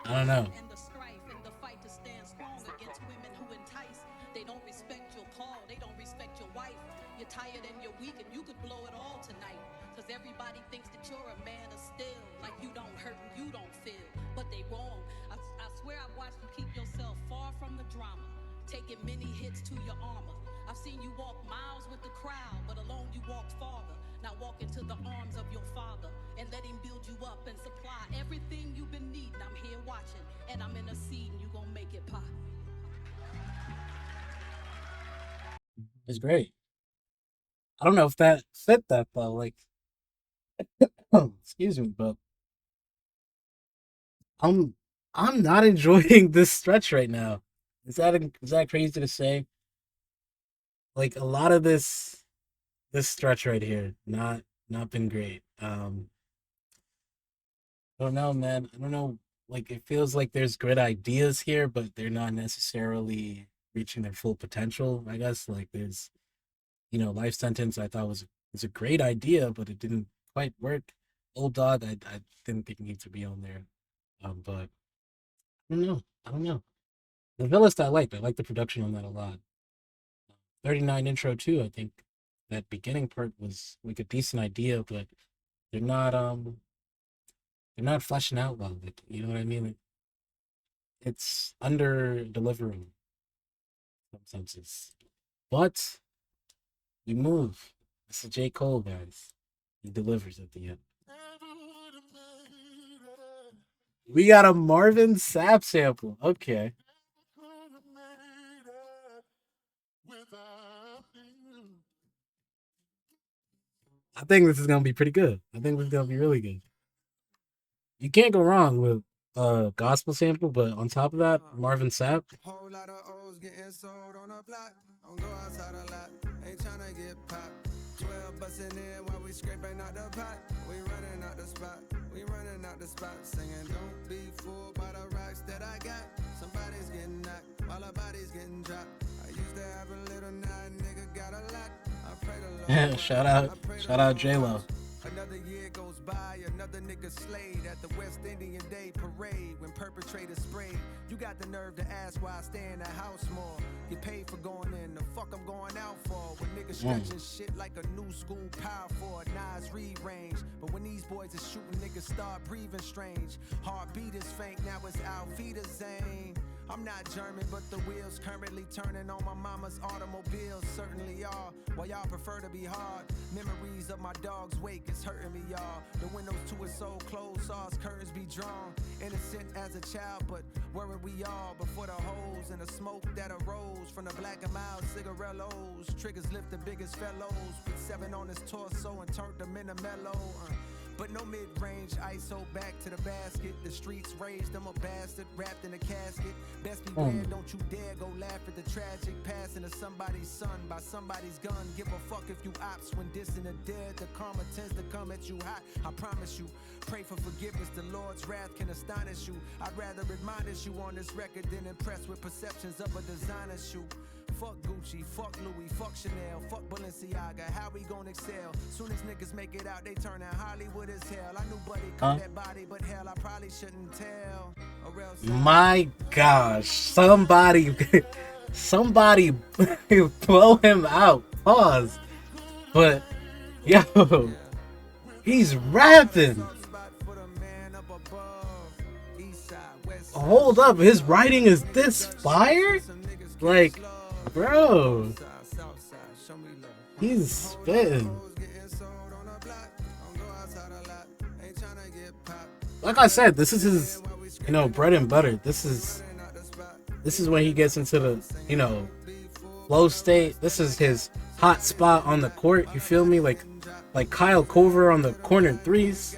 I don't know. And the strife and the fight to stand strong against women who entice. They don't respect your call, they don't respect your wife. You're tired and you're weak and you could blow it all tonight. Cause everybody thinks that you're a man of steel, like you don't hurt and you don't feel. But they wrong. I swear I've watched you keep yourself far from the drama, taking many hits to your armor. I've seen you walk miles with the crowd, but alone you walk farther. Now walk into the arms of your father and let him build you up and supply everything you've been needing. I'm here watching and I'm interceding. You gonna make it, Pa. It's great. I don't know if that fit that though. Like, excuse me, but I'm I'm not enjoying this stretch right now. Is that crazy to say? Like a lot of this stretch right here, not been great. I don't know, man. I don't know. Like it feels like there's good ideas here, but they're not necessarily reaching their full potential. I guess like there's life sentence. I thought was a great idea, but it didn't quite work. Old dog, I didn't think needed to be on there. But I don't know. I don't know. The Villest I liked. I like the production on that a lot. 39 intro too. I think that beginning part was like a decent idea, but they're not um they're not fleshing out well. Like, you know what I mean? Like, it's under delivering in some senses. But we move. This is J. Cole, guys. He delivers at the end. We got a Marvin Sapp sample. Okay. I think this is gonna be pretty good. I think this is gonna be really good. You can't go wrong with a gospel sample, but on top of that, Marvin Sapp. Whole lot of O's getting sold on a block. Don't go outside a lot. Ain't tryna get popped. 12 busting in while we scraping out the pot. We running out the spot. We running out the spot. Singing, don't be fooled by the rocks that I got. Somebody's getting knocked while our body's getting dropped. I used to have a little, now a nigga got a lot. I pray the Lord. Shout out J Lo. Another year goes by, another nigga slayed at the West Indian Day parade when perpetrators sprayed You got the nerve to ask why I stay in the house more. Get paid for going in, the fuck I'm going out for. When niggas stretching shit like a new school power for a Nas read range. But when these boys are shooting, niggas start breathing strange. Heartbeat is faint, now it's Auf Wiedersehen. I'm not German, but the wheels currently turning on my mama's automobile certainly are. While y'all prefer to be hard, memories of my dog's wake is hurting me, y'all. The windows to his soul closed, saw his curtains be drawn. Innocent as a child, but worried we all before the holes and the smoke that arose from the black and mild cigarillos. Triggers lift the biggest fellows, put 7 on his torso and turned them into mellow. But no mid-range, ISO back to the basket. The streets raised them a bastard, wrapped in a casket. Best beware, don't you dare go laugh at the tragic passing of somebody's son by somebody's gun. Give a fuck if you ops when dissing the dead. The karma tends to come at you hot, I promise you. Pray for forgiveness, the Lord's wrath can astonish you. I'd rather admonish you on this record than impressed with perceptions of a designer shoe. Fuck Gucci, fuck Louis, fuck Chanel, fuck Balenciaga, how we gon' excel? Soon as niggas make it out, they turn out Hollywood as hell. I knew Buddy cut that body, but hell, I probably shouldn't tell. Or else My gosh, somebody blow him out. Pause. But yo, he's rapping. Hold up, his writing is this fire? Like, bro, he's spitting. Like I said, this is his, bread and butter. This is when he gets into the, flow state. This is his hot spot on the court. You feel me? Like Kyle Korver on the corner threes.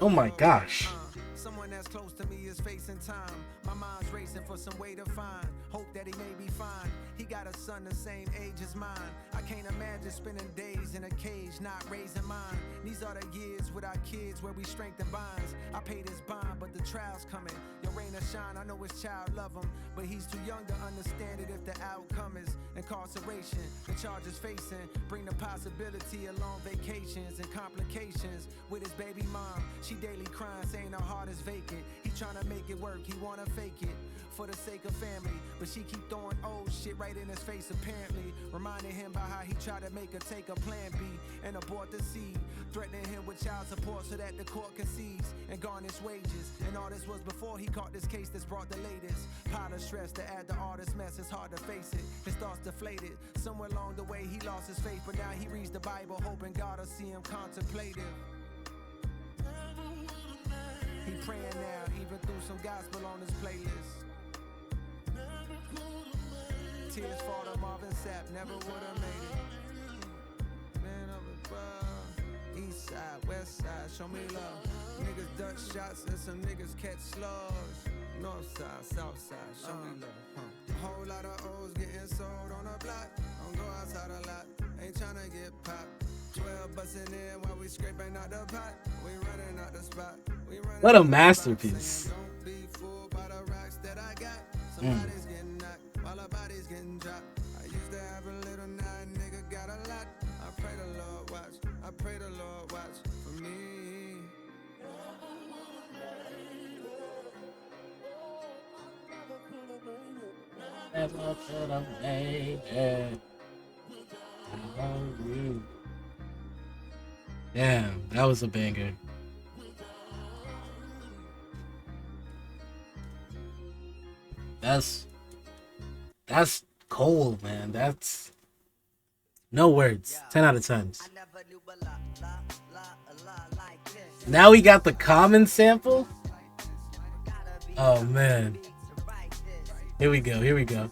Oh my gosh. Someone that's close to me is facing time. My mind's racing for some way to find. Hope that he may be fine. He got a son the same age as mine. I can't imagine spending days in a cage, not raising mine. These are the years with our kids where we strengthen bonds. I paid his bond, but the trial's coming. Your rain or shine, I know his child love him, but he's too young to understand it if the outcome is incarceration. The charges facing bring the possibility of long vacations and complications with his baby mom. She daily crying, saying her heart is vacant. He trying to make it work, he wanna fake it for the sake of family, but she keep throwing old shit right in his face apparently, reminding him about how he tried to make her take a plan B and abort the seed, threatening him with child support so that the court concedes and garnish wages. And all this was before he caught this case that's brought the latest pile of stress to add to all this mess. It's hard to face it, his thoughts deflated. Somewhere along the way he lost his faith, but now he reads the Bible hoping God will see him contemplative. He praying now, even through some gospel on his playlist. Tears fall to Marvin Sapp, never would've made it. Man up above, east side, west side, show me love. Niggas duck shots and some niggas catch slugs. North side, south side, show me love. A whole lot of O's getting sold on the block. Don't go outside a lot, ain't tryna get popped. 12 busting in while we scraping out the pot. We running out the spot. What a masterpiece. Don't be fooled by the rocks that I got. Somebody's getting knocked while our body's getting dropped. I used to have a little, now a nigga got a lot. I pray the Lord watch. I pray the Lord watch for me. Never could have made it. Damn, that was a banger. That's cold, man. That's no words. 10 out of 10. Now we got the common sample. Oh man. Here we go. Here we go.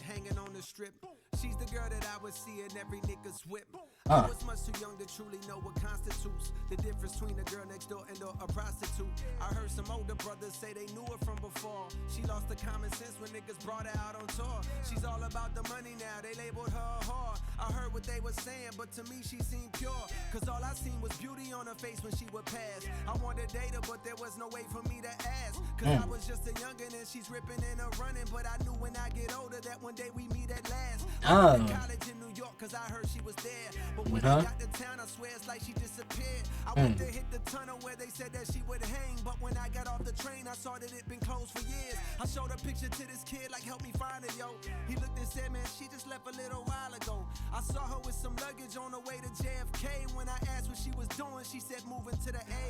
Hanging on the strip. She's the girl that I would see in every nigga's whip. I was much too young to truly know what constitutes the difference between a girl next door and a prostitute. I heard some older brothers say they knew her from before. She lost the common sense when niggas brought her out on tour. She's all about the money now, they labeled her a whore. I heard what they were saying, but to me she seemed pure. Cause all I seen was beauty on her face when she would pass. I wanted to date her, but there was no way for me to ask. Cause I was just a youngin' and she's ripping and a running. But I knew when I get older that one day we meet at last. I went to college in New York cause I heard she was there. But when I got to town, I swear it's like she disappeared. I went to hit the tunnel where they said that she would hang. But when I got off the train, I saw that it been closed for years. I showed a picture to this kid like, help me find her, yo. He looked and said, man, she just left a little while ago. I saw her with some luggage on the way to JFK. When I asked what she was doing, she said moving to the A.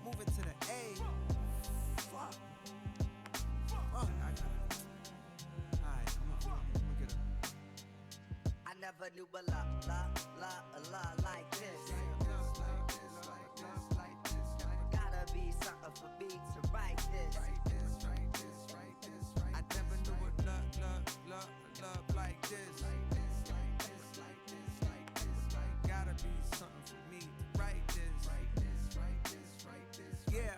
Moving to the A. Fuck. Fuck. I got it. Alright, I'm gonna get her. I never knew a la like this. Gotta be something for me to write this. I never knew a love like this. Gotta be something for me to write this. Yeah.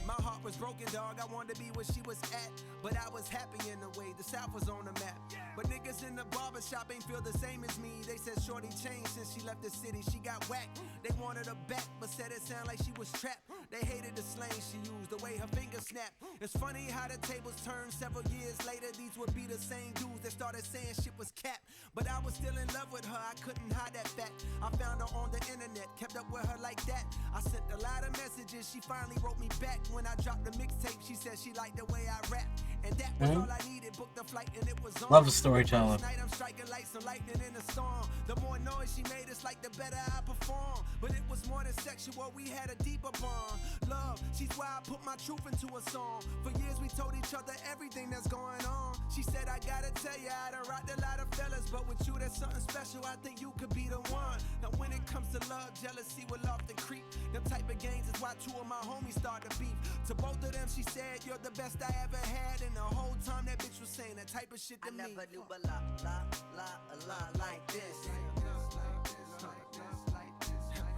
My heart was broken, dog. I wanted to be where she was at, but I was happy in a way. The South was on the map. But niggas in the barbershop ain't feel the same as me. They said shorty changed since she left the city. She got whacked. They wanted her back, but said it sounded like she was trapped. They hated the slang she used, the way her fingers snapped. It's funny how the tables turned several years later. These would be the same dudes that started saying shit was cap. But I was still in love with her, I couldn't hide that fact. I found her on the internet, kept up with her like that. I sent a lot of messages, she finally wrote me back. When I dropped the mixtape, she said she liked the way I rap. And that was all I needed, booked the flight and it was on. Love a storyteller. Night I'm striking lights and lightning in the storm. The more noise she made, it's like the better I perform. But it was more than sexual, we had a deeper bond. Love, she's why I put my truth into a song. For years we told each other everything that's going on. She said, I gotta tell ya, I done rocked a lot of fellas, but with you there's something special, I think you could be the one. Now when it comes to love, jealousy will often creep. Them type of games is why two of my homies started beef. To both of them she said, you're the best I ever had. And the whole time that bitch was saying that type of shit to me. I never knew a la like this.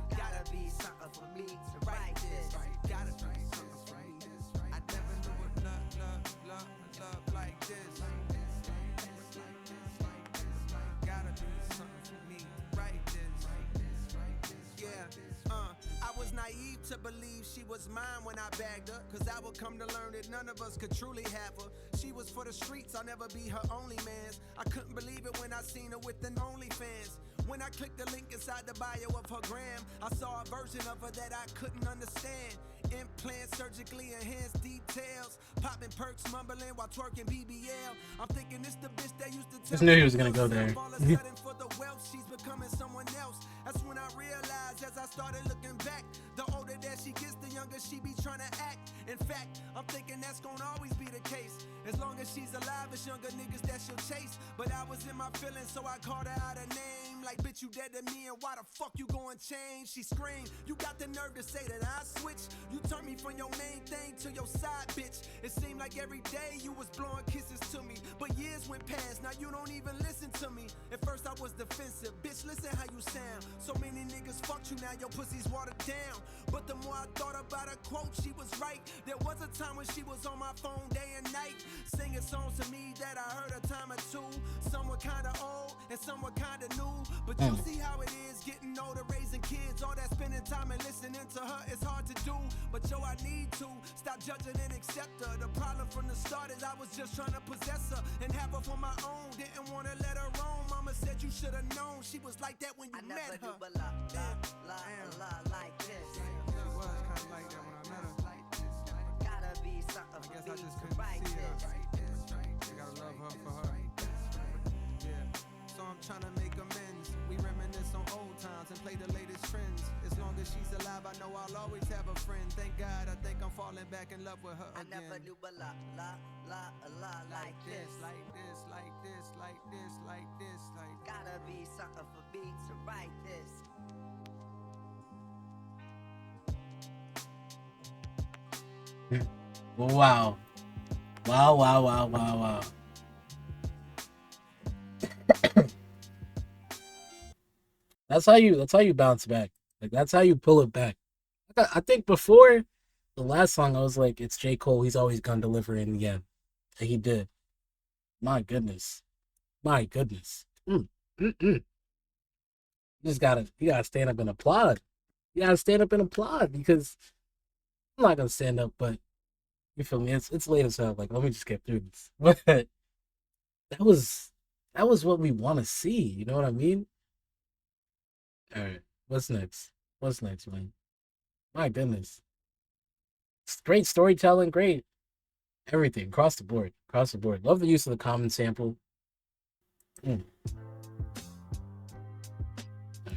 Gotta be something for me to write this. Gotta be something for me. I never knew a love like this. Gotta be something for me to write this. Yeah, I was naive to believe she was mine when I bagged her. Cause I would come to learn that none of us could truly have her. She was for the streets, I'll never be her only man's. I couldn't believe it when I seen her with an OnlyFans. When I clicked the link inside the bio of her gram, I saw a version of her that I couldn't understand. Implants, surgically enhanced details, popping perks, mumbling while twerking BBL. I'm thinking it's the bitch that used to tell Just knew he was gonna go there. all of a sudden for the wealth, she's becoming someone else. That's when I realized as I started looking back, the older that she gets, the younger she be trying to act. In fact, I'm thinking that's gonna always be the case. As long as she's alive, it's younger niggas that she'll chase. But I was in my feelings, so I called her out her name. Like, bitch, you dead to me, and why the fuck you going change? She screamed, you got the nerve to say that I switched. You turned me from your main thing to your side, bitch. It seemed like every day you was blowing kisses to me. But years went past, now you don't even listen to me. At first I was defensive, bitch, listen how you sound. So many niggas fucked you, now your pussy's watered down. But the more I thought about her quote, she was right. There was a time when she was on my phone day and night, singing songs to me that I heard a time or two. Some were kinda old and some were kinda new. But you see how it is, getting older, raising kids. All that spending time and listening to her is hard to do. But yo, I need to stop judging and accept her. The problem from the start is I was just trying to possess her and have her for my own. Didn't want to let her roam. Mama said you should have known she was like that when you met her. I never knew a la like this. She was kind of like that when I met her. Gotta be something I guess for I me just to couldn't write see her. this. I gotta love her for her. Yeah. So I'm trying to make amends. We reminisce on old times and play the latest trends. As long as she's alive, I know I'll always have a friend. Thank God, I think I'm falling back in love with her I again. never knew a la like this. Like this, like this, like this, like this, like this. Gotta be something for me to write this. Wow. Wow. That's how you bounce back. Like that's how you pull it back. I think before the last song, I was like, it's J. Cole. He's always gonna deliver in the end. And he did. My goodness. My goodness. Mm. You gotta stand up and applaud. You gotta stand up and applaud because I'm not gonna stand up, but you feel me? It's late as hell. Like, let me just get through this. But that was that was what we want to see. You know what I mean? All right. What's next? What's next, man? My goodness. It's great storytelling, great everything across the board. Across the board. Love the use of the common sample. Mm.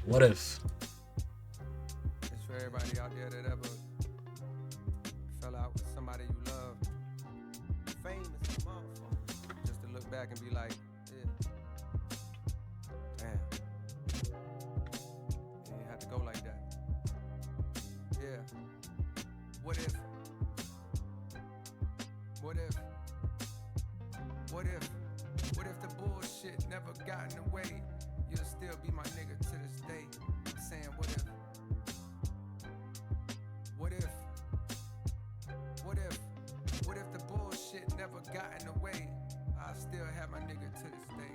What if? It's for everybody out there that ever fell out with somebody you love. Famous as a motherfucker. Just to look back and be like, yeah, damn. Yeah, you had to go like that. Yeah. What if? What if? What if? What if the bullshit never got in the way? You'll still be my nigga to this day. I'm saying, what if? What if? What if? What if the bullshit never got in the way? I still have my nigga to this day.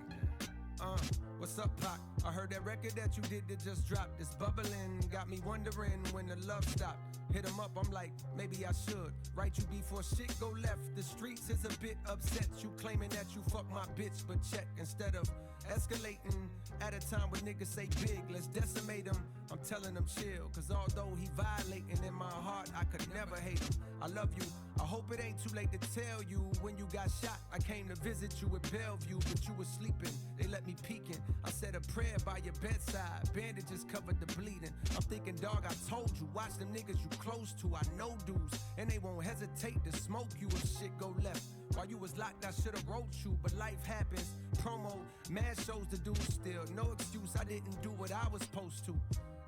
What's up, Pac? I heard that record that you did that just dropped. It's bubbling, got me wondering when the love stopped. Hit him up, I'm like, maybe I should write you before shit go left. The streets is a bit upset. You claiming that you fuck my bitch, but check instead of escalating at a time when niggas say big, let's decimate him. I'm telling him chill, cause although he violating in my heart, I could never hate him. I love you. I hope it ain't too late to tell you when you got shot. I came to visit you at Bellevue, but you was sleeping. They let me peeking. I said a prayer by your bedside. Bandages covered the bleeding. I'm thinking, dog, I told you. Watch them niggas you close to. I know dudes, and they won't hesitate to smoke you if shit go left. While you was locked, I should've wrote you, but life happens. Promo, mad shows to do still. No excuse, I didn't do what I was supposed to.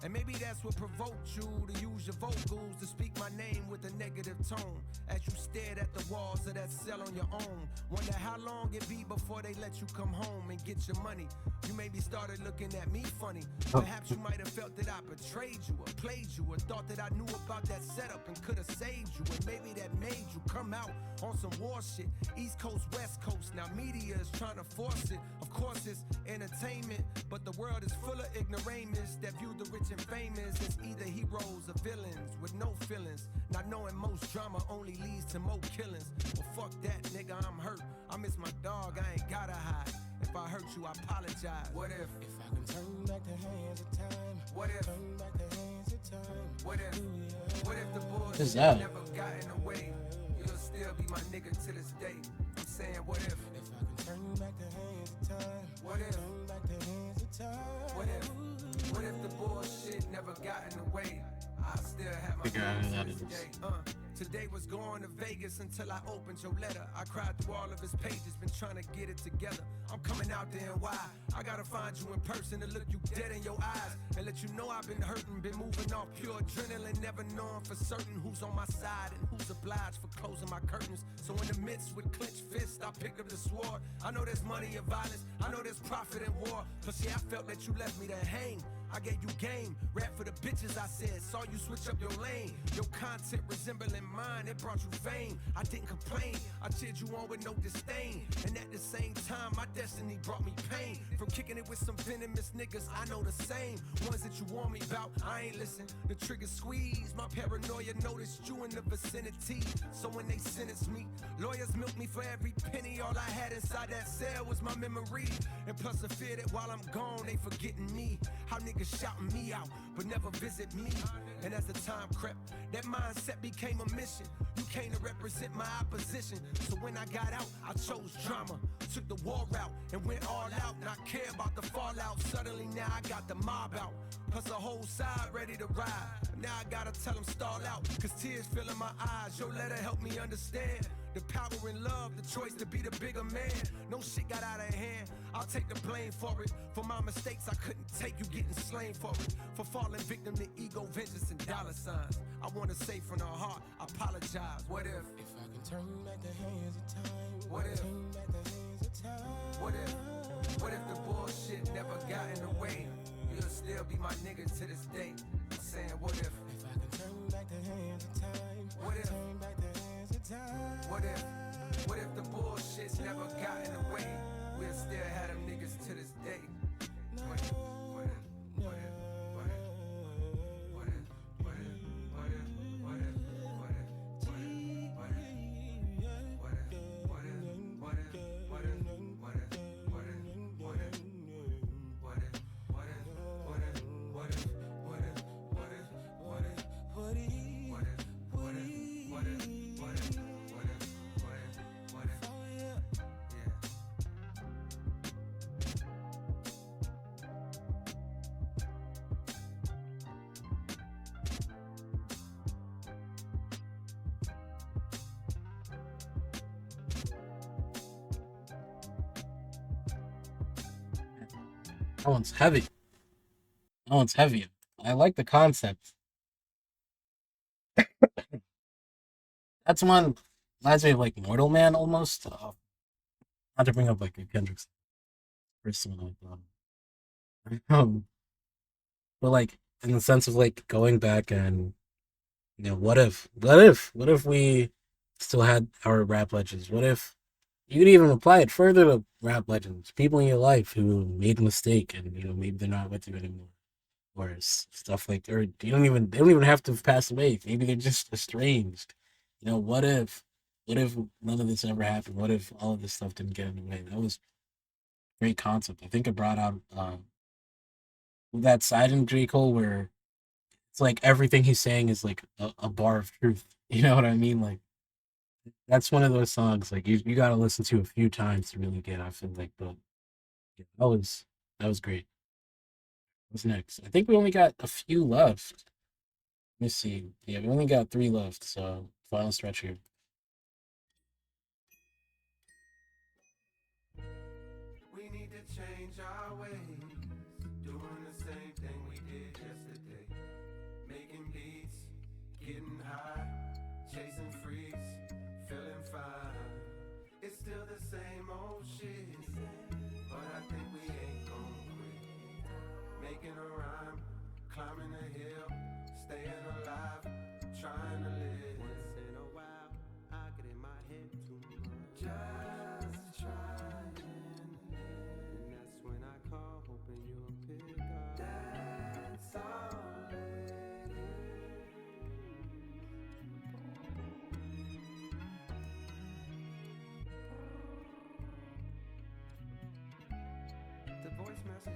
And maybe that's what provoked you to use your vocals to speak my name with a negative tone. As you stared at the walls of that cell on your own. Wonder how long it be before they let you come home and get your money. You maybe started looking at me funny. Perhaps you might have felt that I betrayed you or played you or thought that I knew about that setup and could have saved you. And maybe that made you come out on some war shit. East Coast, West Coast, now media is trying to force it. Of course it's entertainment, but the world is full of ignoramus that view the rich and famous as either heroes or villains with no feelings. Not knowing most drama only leads to more killings. Well, fuck that, nigga, I'm hurt. I miss my dog, I ain't gotta hide. If I hurt you, I apologize. What if? If I can turn back the hands of time. What if? Turn back the hands of time. What if? What if the What is bullshit that? never got in the way? You'll still be my nigga to this day. I'm saying, what if? If I can turn back the hands of time. What if? Turn back the hands of time. What if? What if the bullshit never got in the way? I still have my Figure out who that nigga to is. this day. Today was going to Vegas until I opened your letter. I cried through all of his pages, been trying to get it together. I'm coming out there and why? I gotta find you in person to look you dead in your eyes and let you know I've been hurting, been moving off pure adrenaline, never knowing for certain who's on my side and who's obliged for closing my curtains. So in the midst with clenched fists, I picked up the sword. I know there's money in violence, I know there's profit in war. Plus yeah, I felt that you left me to hang. I gave you game, rap for the bitches I said. Saw you switch up your lane. Your content resembling mine, it brought you fame. I didn't complain, I cheered you on with no disdain. And at the same time, my destiny brought me pain. From kicking it with some venomous niggas, I know the same. Ones that you warn me about, I ain't listen. The trigger squeeze, my paranoia noticed you in the vicinity. So when they sentenced me, lawyers milked me for every penny. All I had inside that cell was my memory. And plus the fear that while I'm gone, they forgetting me. How niggas shouting me out, but never visit me. And as the time crept, that mindset became a mission. You came to represent my opposition. So when I got out, I chose drama. Took the war route and went all out. Not care about the fallout. Suddenly now I got the mob out. Plus a whole side ready to ride. Now I gotta tell them stall out. Cause tears fill in my eyes. Your letter helped me understand the power in love, the choice to be the bigger man. No shit got out of hand, I'll take the blame for it. For my mistakes, I couldn't take you getting slain for it. For falling victim to ego, vengeance, and dollar signs. I wanna say from the heart, I apologize. What if? If I can turn back the hands of time. What if? Turn back the hands of time. What if? What if the bullshit never got in the way? You'll still be my That one's heavy. That one's heavy. I like the concept. That's one reminds me of like Mortal Man almost. Not to bring up like a Kendrick's first song, um, but like in the sense of like going back and what if we still had our rap legends? What if you could even apply it further to rap legends, people in your life who made a mistake and maybe they're not with you anymore, or stuff like, or they don't even have to have passed away. Maybe they're just estranged. What if none of this ever happened? What if all of this stuff didn't get in the way? That was a great concept. I think it brought out that side in J Cole where it's like everything he's saying is like a bar of truth. You know what I mean? Like that's one of those songs like you got to listen to a few times to really get. I feel like, but yeah, that was great. What's next? I think we only got a few left. Let me see. Yeah, we only got three left. So final stretch here. We need to change our ways, doing the same thing we did yesterday. Making beats, getting high, chasing freaks, feeling fine. It's still the same old shit, but I think we ain't gon' quit. Making a rhyme, climbing a hill, staying alive, trying to live. Once in a while, I get in my head too much. Just trying to live. And that's when I call, hoping you'll pick up. That's all it is. The voice message.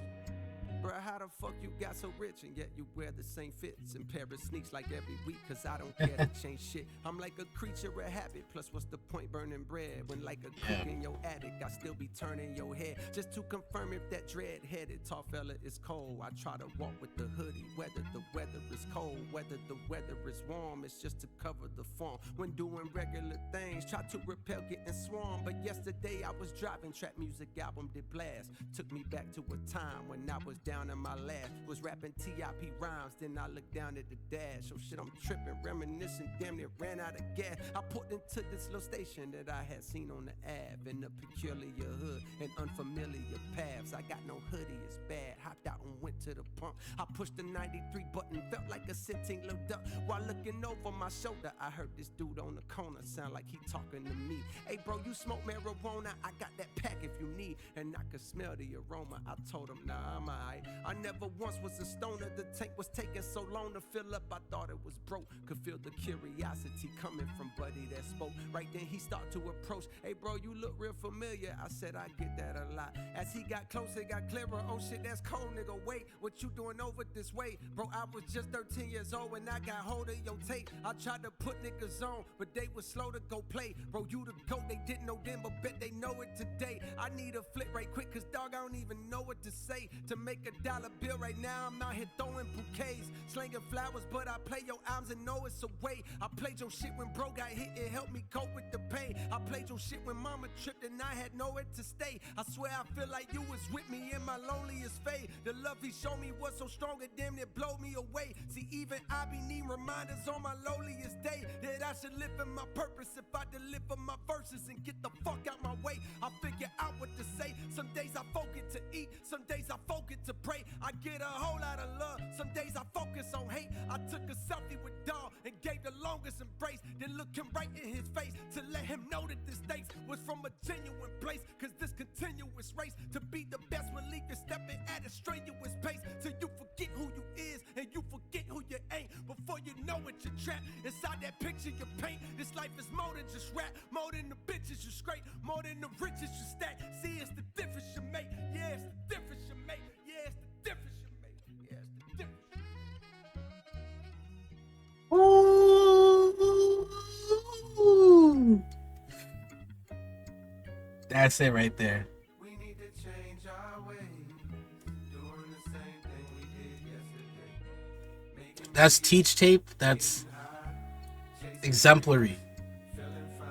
Bruh, how the fuck you got so rich and yet you wear the same fits and pair of sneaks like every week? Cause I don't care to change shit. I'm like a creature of habit. Plus, what's the point burning bread when like a cook in your attic? I still be turning your head just to confirm if that dread-headed tall fella is cold. I try to walk with the hoodie, whether the weather is cold, whether the weather is warm. It's just to cover the form. When doing regular things, try to repel getting swarmed. But yesterday I was driving, trap music album did blast. Took me back to a time when I was down in my last. Was rapping TIP rhymes, then I looked down at the dash. Oh shit, I'm tripping, reminiscing, damn near ran out of gas. I pulled into this little station that I had seen on the Ave. In a peculiar hood and unfamiliar paths. I got no hoodie, it's bad. Hopped out and went to the pump. I pushed the 93 button, felt like a sitting looked up. While looking over my shoulder, I heard this dude on the corner sound like he talking to me. Hey bro, you smoke marijuana? I got that pack if you need. And I could smell the aroma. I told him, nah, I'm alright. I never once was a stoner. The tank was taking so long to fill up, I thought it was broke. Could feel the curiosity coming from buddy that spoke. Right then he started to approach. Hey bro, you look real familiar. I said I get that a lot. As he got closer, it got clearer. Oh shit, that's cold, nigga. Wait, what you doing over this way? Bro, I was just 13 years old when I got hold of your tape. I tried to put niggas on, but they was slow to go play. Bro, you the GOAT, they didn't know then, but bet they know it today. I need a flip right quick, cause dog, I don't even know what to say. To make $1 bill right now, I'm out here throwing bouquets, slinging flowers, but I play your arms and know it's a way. I played your shit when bro got hit, it helped me cope with the pain. I played your shit when mama tripped and I had nowhere to stay. I swear I feel like you was with me in my loneliest phase. The love he showed me was so strong, it damn near blow me away. See, even I be need reminders on my loneliest day that I should live in my purpose if I deliver my verses and get the fuck out my way. I figure out what to say. Some days I focus to eat, some days I focus to pray. I get a whole lot of love, some days I focus on hate. I took a selfie with dog and gave the longest embrace, then looked him right in his face to let him know that this thanks was from a genuine place. Cause this continuous race to be the best will leave you stepping at a strenuous pace till you forget who you is and you forget who you ain't. Before you know it, you're trapped inside that picture you paint. This life is more than just rap, more than the bitches you scrape, more than the riches you stack. See, it's the difference you make. Yeah, it's the difference you make. Yeah, it's the difference you make. Yeah, it's the difference. Ooh. That's it right there. We need to change our ways, doing the same thing we did yesterday. Making That's Teach Tape. That's high, chasing exemplary. feeling fine.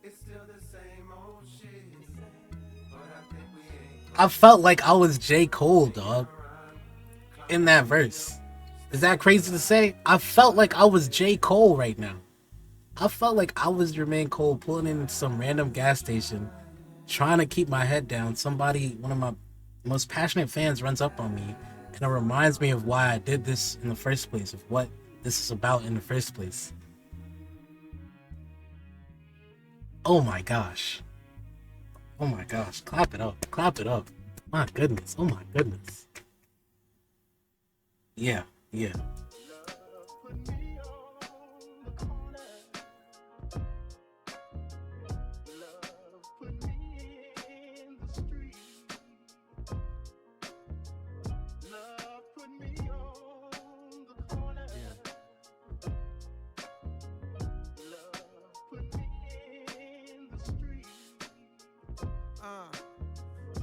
It's still the same old shit, but I think we ain't I felt like I was J. Cole, dog, in that verse. Is that crazy to say? I felt like I was J. Cole right now. I felt like I was Jermaine Cole pulling in some random gas station, trying to keep my head down. Somebody, one of my most passionate fans, runs up on me, and it reminds me of why I did this in the first place, of what this is about in the first place. Oh my gosh. Oh my gosh. Clap it up. Clap it up. My goodness. Oh my goodness. Yeah. Yeah.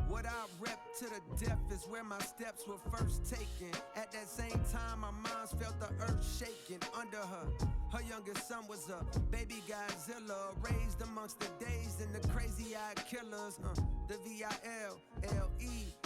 What I rep to the death is where my steps were first taken. At that same time, my mom's felt the earth shaking under her. Her youngest son was a baby Godzilla, raised amongst the dazed and the crazy-eyed killers. The VILLE.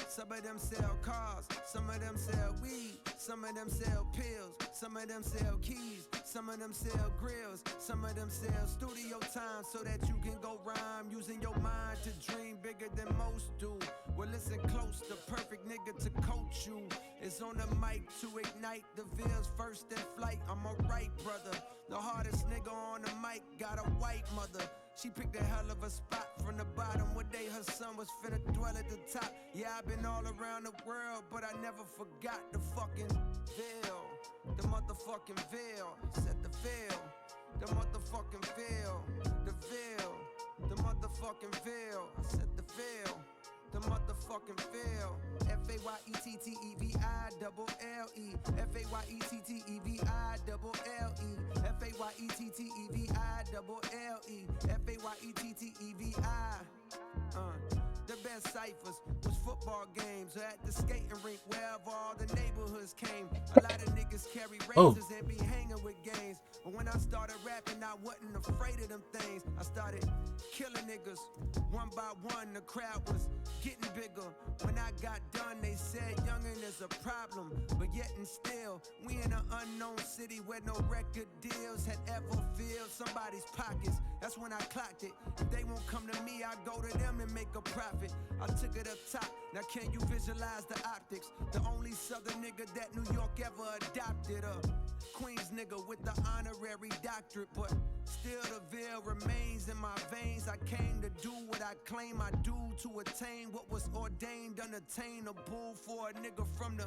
Some of them sell cars, some of them sell weed, some of them sell pills, some of them sell keys, some of them sell grills, some of them sell studio time so that you can go rhyme using your mind to dream bigger than most do. Well, listen close, the perfect nigga to coach you is on the mic to ignite the Ville's first in flight. I'm a right brother, the hardest nigga on the mic, got a white mother. She picked a hell of a spot from the bottom. One day her son was finna dwell at the top. Yeah, I've been all around the world, but I never forgot the fucking Ville. The motherfucking Ville. Said the Ville. The motherfucking Ville. The Ville. The motherfucking Ville. I said the Ville. The motherfucking Ville. FAYETTEVILLE. FAYETTEVILLE. FAYETTEVILLE. The best ciphers was football games or at the skating rink wherever all the neighborhoods came. A lot of niggas carry Oh. razors and be hanging with gangs. But when I started rapping, I wasn't afraid of them things. I started killing niggas one by one. The crowd was getting bigger. When I got done, they said youngin' is a problem. But yet and still, we in an unknown city where no record deals had ever filled somebody's pockets. That's when I clocked it. If they won't come to me, I go to them and make a profit. I took it up top. Now can you visualize the optics? The only southern nigga that New York ever adopted. Queens nigga with the honorary doctorate, but still the Ville remains in my veins. I came to do what I claim I do to attain what was ordained unattainable for a nigga from the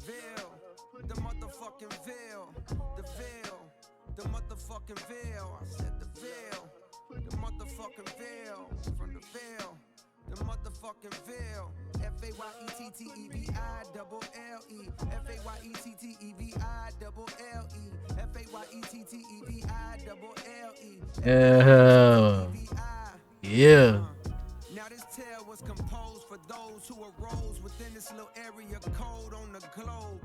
Ville. The motherfucking Ville. The Ville. The motherfucking Ville. I said the Ville. The motherfucking Ville. From the Ville. The motherfucking Ville. FAYETTEVILLE. Yeah. Yeah. Now this tale was composed for those who arose within this little area code on the globe.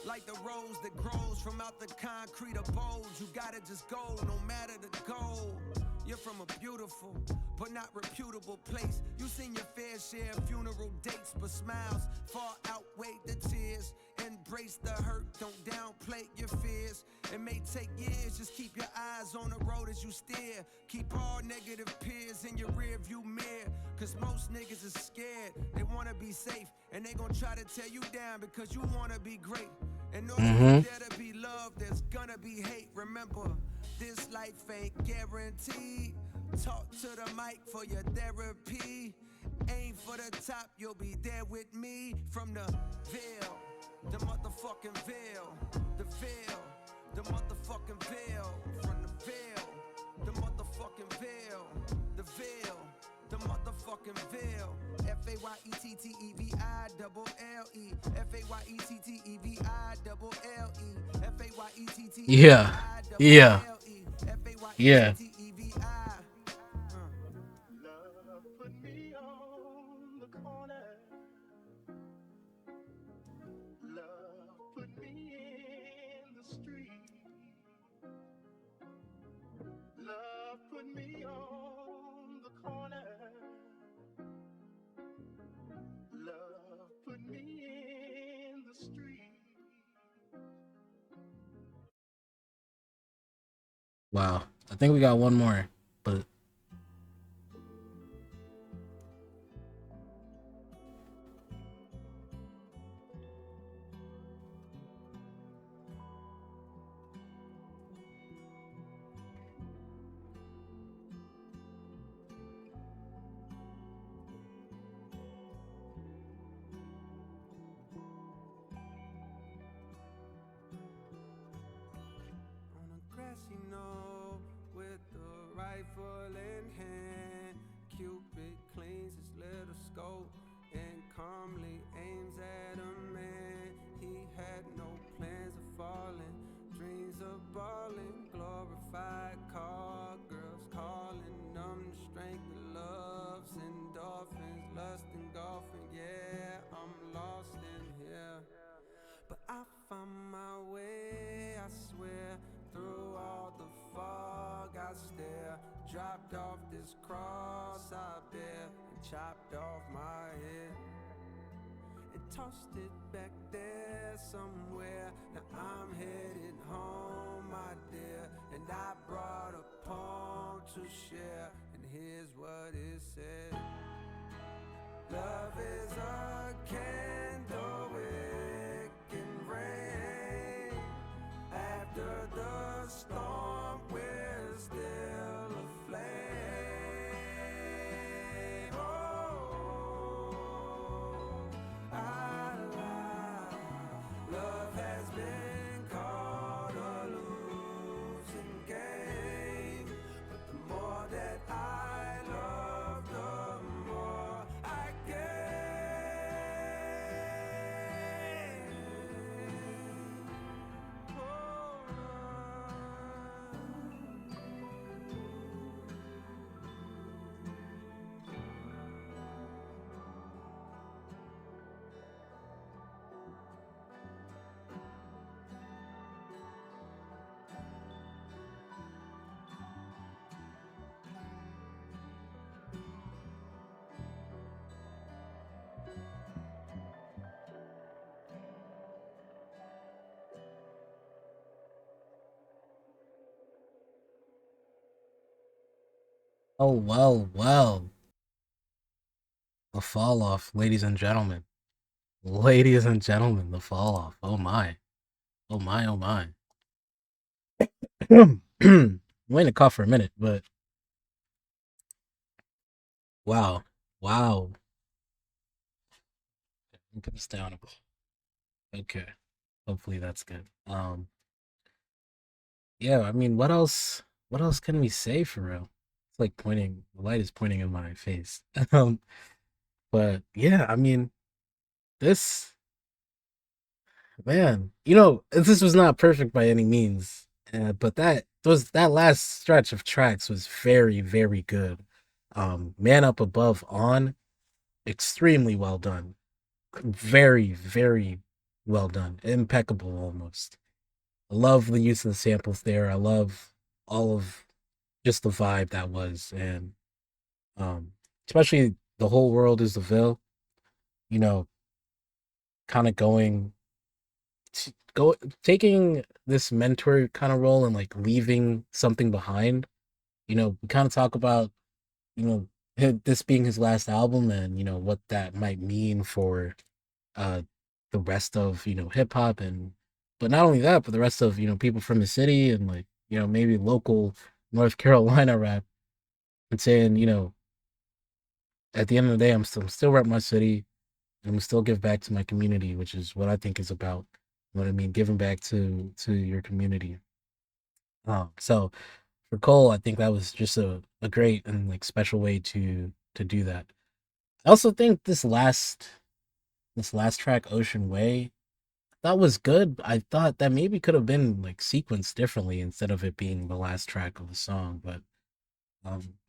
Like the rose that grows from out the concrete abodes. You gotta just go, no matter the goal. You're from a beautiful, but not reputable place. You seen your fair share of funeral dates, but smiles far outweigh the tears. Embrace the hurt, don't downplay your fears. It may take years, just keep your eyes on the road as you steer. Keep all negative peers in your rear view mirror. Cause most niggas is scared, they wanna be safe. And they gon' try to tear you down because you wanna be great. In order for there to be love, there's gonna be hate. Remember, this life ain't guaranteed. Talk to the mic for your therapy. Aim for the top, you'll be there with me. From the Ville, the motherfucking Ville. The Ville, the motherfucking Ville. From the Ville, the motherfucking Ville. The Ville, the motherfucking Ville. FAYETTEVILLE. FAYETTEVILLE. Yeah. Yeah. Yeah. Love put me on the corner. Love put me in the street. Love put me on the corner. Love Wow. I think we got one more, but On a grassy knoll with the rifle in hand, Cupid cleans his little scope and calmly aims at a man. He had no plans of falling, dreams of balling, glorified call girls calling them the strength of love's endorphins, lust and golfing. Yeah, I'm lost in here. But I found my way, I swear. Through all the fog I stare. Dropped off this cross I bear and chopped off my head and tossed it back there somewhere. Now I'm headed home, my dear, and I brought a poem to share. And here's what it said: love is a candle it can rain. After the storm we're still aflame. Oh, I lie. Love has been called a losing game, but the more that I love, the more I gain. oh well, well. The fall off, ladies and gentlemen. Ladies and gentlemen, the fall off. Oh my. Oh my, oh my. I'm waiting to cough for a minute, but wow. Wow. Put this down. Okay. Hopefully that's good. Yeah, I mean, what else can we say for real? It's like pointing the light is pointing in my face. But yeah, I mean, this man, this was not perfect by any means. But that last stretch of tracks was very, very good. Man Up Above On, extremely well done. Very, very well done. Impeccable almost. I love the use of the samples there. I love all of just the vibe that was, and um especially the whole world is the Ville, you know, kind of go taking this mentor kind of role and like leaving something behind. We kind of talk about, you know, this being his last album and, what that might mean for uh the rest of, hip hop and but not only that, but the rest of, people from the city and like, maybe local North Carolina rap and saying, at the end of the day, I'm still rep my city and I'm still give back to my community, which is what I think is about. You know what I mean? Giving back to your community. So for Cole, I think that was just a great and like special way to do that. I also think this last track, Ocean Way, that was good. I thought that maybe could have been like sequenced differently instead of it being the last track of the song. But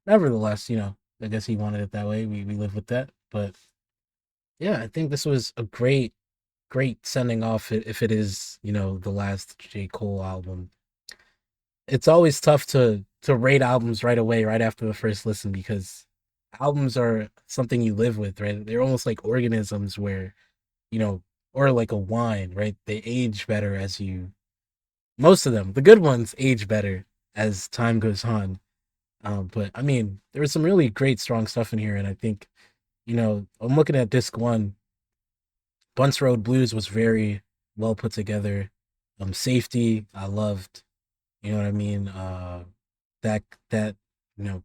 nevertheless, I guess he wanted it that way. We live with that. But yeah, I think this was a great sending off if it is, the last J. Cole album. It's always tough to rate albums right away, right after the first listen, because albums are something you live with, right? They're almost like organisms where, you know, or like a wine, right? They age better as you most of them, the good ones age better as time goes on. But I mean, there was some really great, strong stuff in here, and I think I'm looking at disc one. Bunce Road Blues was very well put together. Safety, I loved. You know what I mean? That that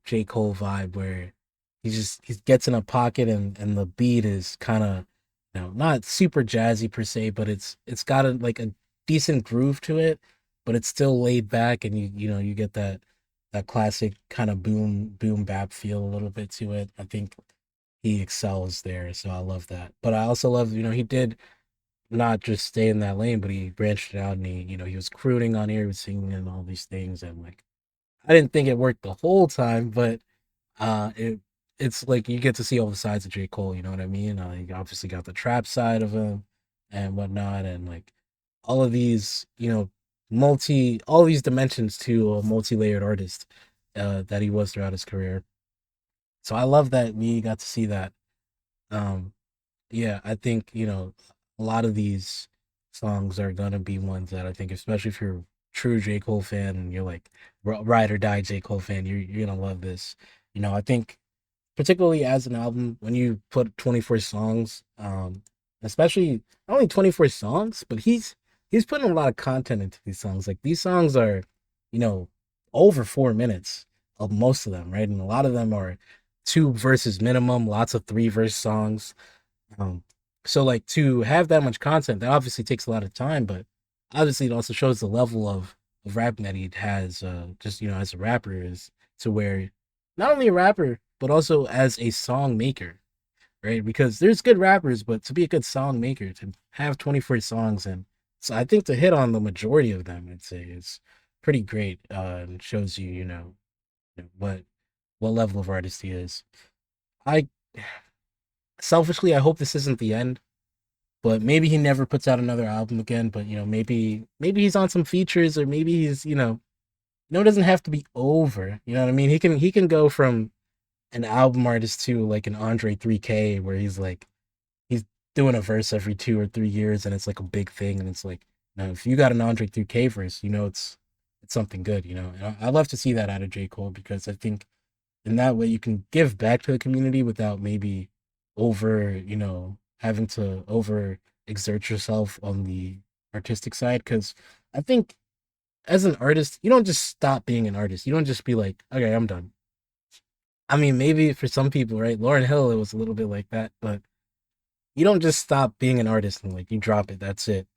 J Cole vibe where he gets in a pocket and the beat is kind of not super jazzy per se, but it's got a decent groove to it, but it's still laid back and you get that classic kind of boom bap feel a little bit to it. I think he excels there, so I love that. But I also love he did not just stay in that lane, but he branched it out and he was crooning on here, he was singing and all these things, and like I didn't think it worked the whole time, but it's like you get to see all the sides of J. Cole, you know what I mean? You obviously got the trap side of him and whatnot, and like all of these, all these dimensions to a multi-layered artist that he was throughout his career. So I love that we got to see that. Um, yeah, I think, a lot of these songs are gonna be ones that I think, especially if you're a true J. Cole fan and you're like ride or die J. Cole fan, you're gonna love this. I think particularly as an album, when you put 24 songs, especially not only 24 songs, but he's putting a lot of content into these songs. Like these songs are, you know, over 4 minutes of most of them, right? And a lot of them are two verses minimum, lots of three verse songs. Um, so like to have that much content, that obviously takes a lot of time, but obviously it also shows the level of rapping that he has, just as a rapper is to where not only a rapper but also as a song maker, right? Because there's good rappers, but to be a good song maker, to have 24 songs and so I think to hit on the majority of them, I'd say is pretty great. And shows you, what level of artist he is. I selfishly, I hope this isn't the end, but maybe he never puts out another album again. But maybe he's on some features, or maybe he's it doesn't have to be over. You know what I mean? He can go from an album artist to like an Andre 3K, where he's doing a verse every 2 or 3 years, and it's like a big thing. And it's like, if you got an Andre 3K verse, it's something good. And I love to see that out of J Cole, because I think in that way you can give back to the community without maybe over having to over exert yourself on the artistic side. Because I think as an artist you don't just stop being an artist. You don't just be like, okay, I'm done. I mean, maybe for some people, right? Lauren Hill, it was a little bit like that, but you don't just stop being an artist and like you drop it, that's it.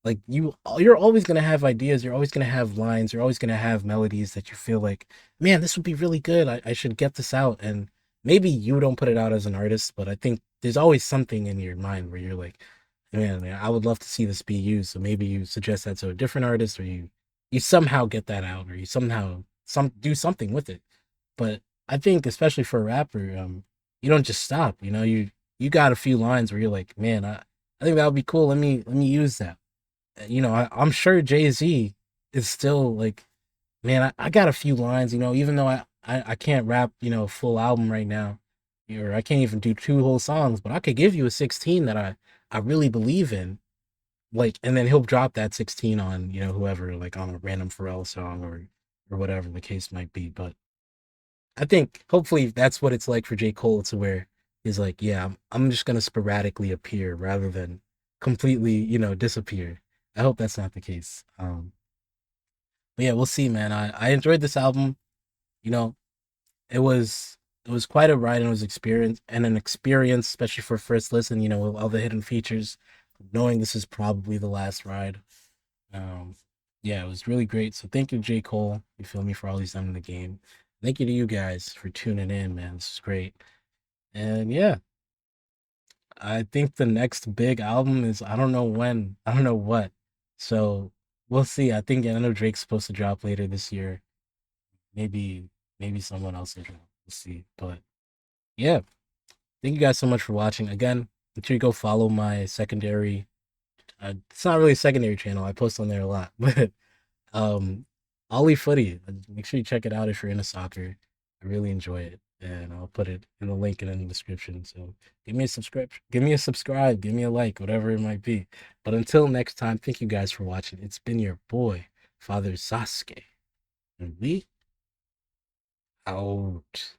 Like you're always going to have ideas, you're always going to have lines, you're always going to have melodies that you feel like, man, this would be really good, I should get this out. And maybe you don't put it out as an artist, but I think there's always something in your mind where you're like, man, I would love to see this be used. So maybe you suggest that to a different artist, or you somehow get that out, or you somehow do something with it. But I think especially for a rapper, you don't just stop. You got a few lines where you're like, man, I think that would be cool. Let me use that. I'm sure Jay Z is still like, man, I got a few lines. Even though I can't rap, a full album right now, or I can't even do two whole songs, but I could give you a 16 that I really believe in. Like, and then he'll drop that 16 on whoever, like on a random Pharrell song, or whatever the case might be. But I think hopefully that's what it's like for J. Cole, to where he's like, yeah, I'm just gonna sporadically appear rather than completely, disappear. I hope that's not the case. But yeah, we'll see, man. I enjoyed this album. You know, it was quite a ride, and it was an experience, especially for first listen. With all the hidden features, knowing this is probably the last ride. Um, yeah, it was really great. So thank you, J. Cole. You feel me, for all he's done in the game. Thank you to you guys for tuning in, man. This is great. And yeah, I think the next big album is, I don't know when, I don't know what. So we'll see. I know Drake's supposed to drop later this year. Maybe someone else will drop. We'll see. But yeah, thank you guys so much for watching. Again, make sure you go follow my secondary. It's not really a secondary channel. I post on there a lot, but um, Ollie Footy. Make sure you check it out if you're into soccer. I really enjoy it, and I'll put it in the link in the description. So give me a subscribe, give me a like, whatever it might be. But until next time, thank you guys for watching. It's been your boy, Father Sasuke. And we out.